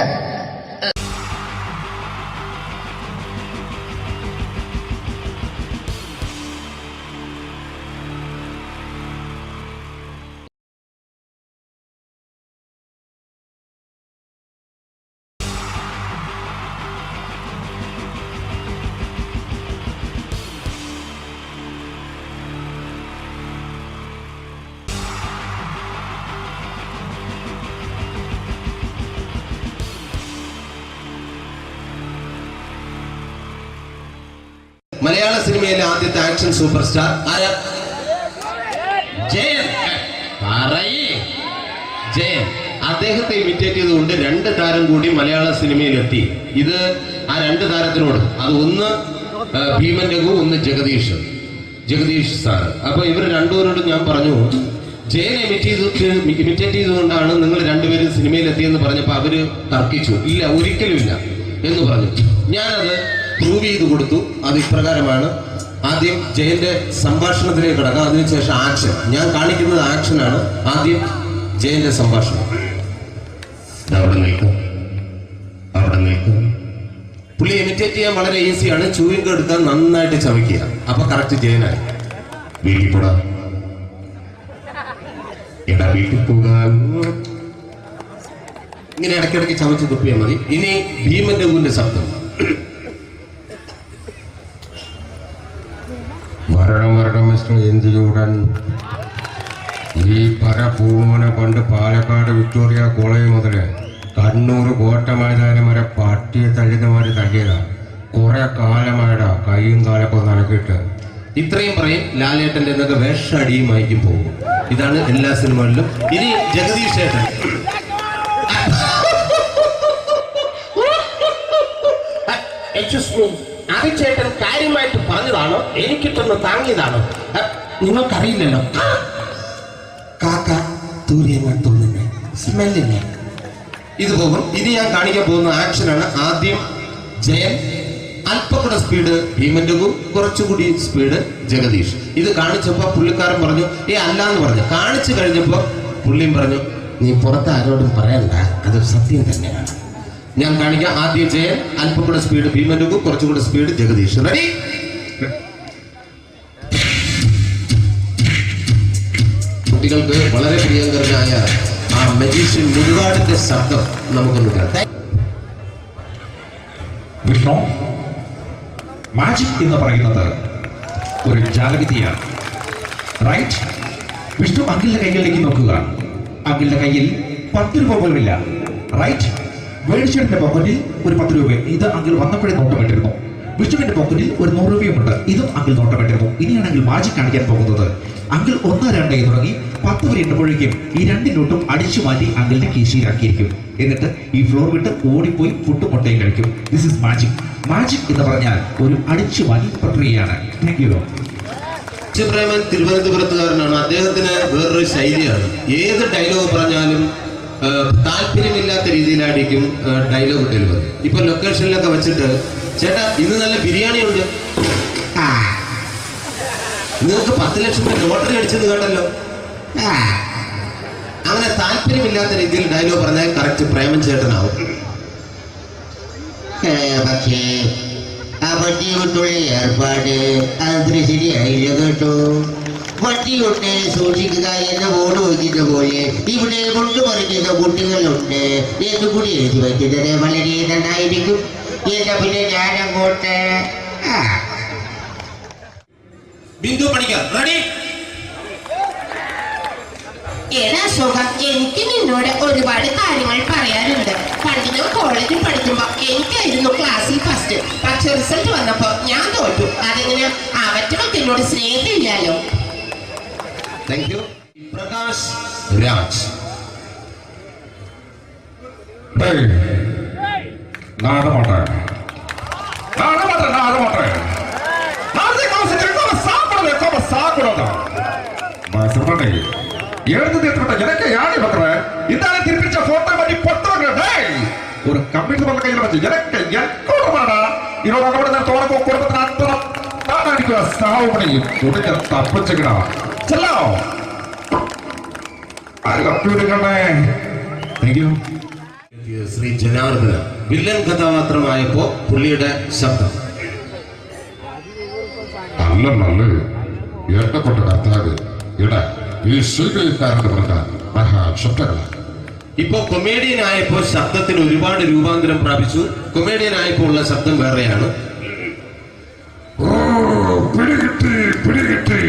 മലയാള സിനിമയിലെ ആദ്യത്തെ ആക്ഷൻ സൂപ്പർ സ്റ്റാർ ആരാ? ജയൻ. ജയൻ. അദ്ദേഹത്തെ ഇമിറ്റേറ്റ് ചെയ്തുകൊണ്ട് 2 താരം കൂടി മലയാള സിനിമയിലെത്തി. ഇത് ആ 2 താരത്തിനോട്, അത് ഒന്ന് ഭീമൻ രഘു, ഒന്ന് ജഗദീഷ് സാറ്. അപ്പൊ ഇവർ രണ്ടുപേരോട് ഞാൻ പറഞ്ഞു, ജയനെ ഇമിറ്റേറ്റ് ചെയ്തുകൊണ്ടാണ് നിങ്ങൾ രണ്ടുപേരും സിനിമയിലെത്തിയെന്ന് പറഞ്ഞപ്പോൾ അവര് തർക്കിച്ചു. ഇല്ല, ഒരിക്കലുമില്ല എന്ന് പറഞ്ഞു. ഞാനത് പ്രൂവ് ചെയ്ത് കൊടുത്തു. അത് ഇപ്രകാരമാണ്. ആദ്യം ജയന്റെ സംഭാഷണത്തിലേക്ക് കിടക്കാം, അതിനുശേഷം ആക്ഷൻ. ഞാൻ കാണിക്കുന്നത് ആക്ഷനാണ്. ആദ്യം ജയന്റെ സംഭാഷണം. അവിടെ നിൽക്കും. പുള്ളി ഇമിറ്റേറ്റ് ചെയ്യാൻ വളരെ ഈസിയാണ്. ചൂയിങ് എടുക്കാൻ നന്നായിട്ട് ചവയ്ക്കുക. അപ്പൊ കറക്റ്റ് ജയനായി. വീട്ടിൽ പോടാ, എടാ വീട്ടിൽ പോകാൻ. ഇങ്ങനെ ഇടയ്ക്കിടയ്ക്ക് ചവച്ച് തുപ്പിയാൽ മതി. ഇനി ഭീമൻ രഘുവിന്റെ ശബ്ദം. വരണം മിസ്റ്റർ എന്തിലൂടൻ. ഈ പരപൂമോനെ പണ്ട് പാലക്കാട് വിക്ടോറിയ കോളേജ് മുതല് കണ്ണൂർ കോട്ട മൈതാനം വരെ പട്ടിയെ തള്ളുന്നമാര് തള്ളിയതാ. കുറെ കാലമായടാ കൈയും കാലൊക്കെ നടക്കിയിട്ട്. ഇത്രയും പറയും. ലാലേട്ടന്റെ എന്നൊക്കെ വേഷടിയുമായിരിക്കും പോകും. ഇതാണ് എല്ലാ സിനിമകളിലും. ഇനി ജഗദീഷ് ഏട്ടൻ. ചേട്ടൻ കാര്യമായിട്ട് പറഞ്ഞതാണോ എനിക്കിട്ടൊന്ന് താങ്ങിയതാണോ? നിങ്ങൾക്കറിയില്ലല്ലോ. കാക്ക തൂരിയങ്ങാട്ടുള്ളിനെ സ്മെല്ലിനെ. ഇത് പോകും. ഇനി ഞാൻ കാണിക്കാൻ പോകുന്ന ആക്ഷനാണ്. ആദ്യം ജയൻ, അല്പം കൂടെ സ്പീഡ് ഭീമൻ രഘു, കുറച്ചുകൂടി സ്പീഡ് ജഗദീഷ്. ഇത് കാണിച്ചപ്പോ പുള്ളിക്കാരൻ പറഞ്ഞു അല്ലാന്ന് പറഞ്ഞു. കാണിച്ചു കഴിഞ്ഞപ്പോ പുള്ളിയും പറഞ്ഞു നീ പുറത്ത് ആരോടും പറയണ്ട, അത് സത്യം തന്നെയാണ്. ഞാൻ കാണിക്കാം. ആദ്യം ജയൻ, അല്പം കൂടെ സ്പീഡ് ഭീമൻ രഘു, കുറച്ചുകൂടെ സ്പീഡ് ജഗദീഷ്. റെഡി? കുട്ടികൾക്ക് വളരെ പ്രിയങ്കരനായ ആ മജീഷ്യൻ മുരുകാടിന്റെ ശബ്ദം നമുക്കൊന്ന് കേൾക്കാം. വിഷ്ണു, മാജിക് എന്ന് പറയുന്നത് ഒരു ജാലവിദ്യയാണ്. റൈറ്റ്? വിഷ്ണു അങ്കിളിന്റെ കൈകളിലേക്ക് നോക്കുക. അങ്കിളിന്റെ കയ്യിൽ 10 രൂപ പോലുമില്ല. റൈറ്റ്? വേണിച്ചേട്ടന്റെ പോക്കറ്റിൽ ഒരു 10 രൂപ. ഇത് അങ്കിൾ വന്നപ്പോഴേ നോട്ടമിട്ടിരുന്നു. വിഷ്ണുവിന്റെ പോക്കറ്റിൽ ഒരു 100 രൂപയുമുണ്ട്. ഇതും അങ്കിൾ നോട്ടമിട്ടിരുന്നു. ഇനിയാണെങ്കിൽ മാജിക് കാണിക്കാൻ പോകുന്നത്. അങ്കിൾ 1, 2 തുടങ്ങി 10 വരെ എണ്ണുമ്പോഴേക്കും ഈ 2 നോട്ടും അടിച്ചു മാറ്റി അങ്കിളിന്റെ കീശയിലാക്കിയിരിക്കും. എന്നിട്ട് ഈ ഫ്ലോർ വിട്ട് ഓടിപ്പോയി ഫുഡ് മുട്ടയും കഴിക്കും. This is magic. മാജിക് എന്ന് പറഞ്ഞാൽ ഒരു അടിച്ചു മാറ്റി പ്രക്രിയയാണ്. Thank you. പ്രേമൻ തിരുവനന്തപുരത്തുകാരനാണ്. അദ്ദേഹത്തിന് വേറൊരു ശൈലിയാണ്. ഏത് ഡയലോഗ് പറഞ്ഞാലും താല്പര്യമില്ലാത്ത രീതിയിലായിരിക്കും ഡയലോഗ് ഡെലിവറി. ഇപ്പൊ ലൊക്കേഷനിലൊക്കെ വെച്ചിട്ട് ചേട്ടാ ഇന്ന് നല്ല ബിരിയാണി ഉണ്ട്, നിങ്ങൾക്ക് 10 ലക്ഷം രൂപ ലോട്ടറി അടിച്ചെന്ന് കേട്ടല്ലോ. അങ്ങനെ താല്പര്യമില്ലാത്ത രീതിയിൽ ഡയലോഗ് പറഞ്ഞാൽ കറക്റ്റ് പ്രേമൻ ചേട്ടനാവും. പക്ഷേ ആ വണ്ടി കൊണ്ടുള്ള ഏർപ്പാട് അത്ര ശരിയായില്ല കേട്ടോ. വണ്ടി കൊണ്ട് സൂക്ഷിക്കുക എന്ന ബോർഡ് വയ്ക്കുന്ന പോലെ ഇവിടെ കൊണ്ടുമറിക്കുന്ന കുട്ടികളുണ്ട് എന്ന് കൂടി എഴുതി വയ്ക്കുന്നത് വളരെ നന്നായിരിക്കും. എന്നാ പിന്നെ ഞാൻ അങ്ങോട്ട് ബിന്ദു പണിക്കർ. റെഡി? ഏതാ സുഖം, എനിക്ക് നിന്നോട് ഒരുപാട് കാര്യങ്ങൾ പറയാനുണ്ട്. പണ്ട് ഞാൻ കോളേജിൽ പഠിക്കുമ്പോ എനിക്കായിരുന്നു ക്ലാസ്സിൽ ഫസ്റ്റ്. പക്ഷെ റിസൾട്ട് വന്നപ്പോ ഞാൻ തോറ്റു. അതെങ്ങനെ അവറ്റൊക്കെ എന്നോട് സ്നേഹമില്ലല്ലോ. Thank you. പ്രകാശ് രാജ്. ஒரு கம்ப்யூட்டர் பண்ண கையில் வச்சு எனக்கு எக்கோடமாடா இதோட கூட நான் தோற குடும்பத்தை அத்தனை நான் அடிக்கிற சாவு பண்ணி உடனே தப்பிச்சுக்கடா செல்லோ அது കമ്പ്യൂട്ടറിനെ. Thank you. Shri Janardhana villain കഥാപാത്രമായപ്പോ പുള്ളിയുടെ ശബ്ദം. നല്ല നല്ല എന്നെ കൊണ്ട് കർത്താവ് ഇടാ ഈ സ്വീകരിക്കാരെന്ന് പറഞ്ഞാൽ മഹാശബ്ദങ്ങളാണ്. ഇപ്പോ കൊമേഡിയൻ ആയപ്പോ ശബ്ദത്തിന് ഒരുപാട് രൂപാന്തരം പ്രാപിച്ചു. കൊമേഡിയൻ ആയപ്പോ ഉള്ള ശബ്ദം വേറെയാണ്. പിടികിട്ടി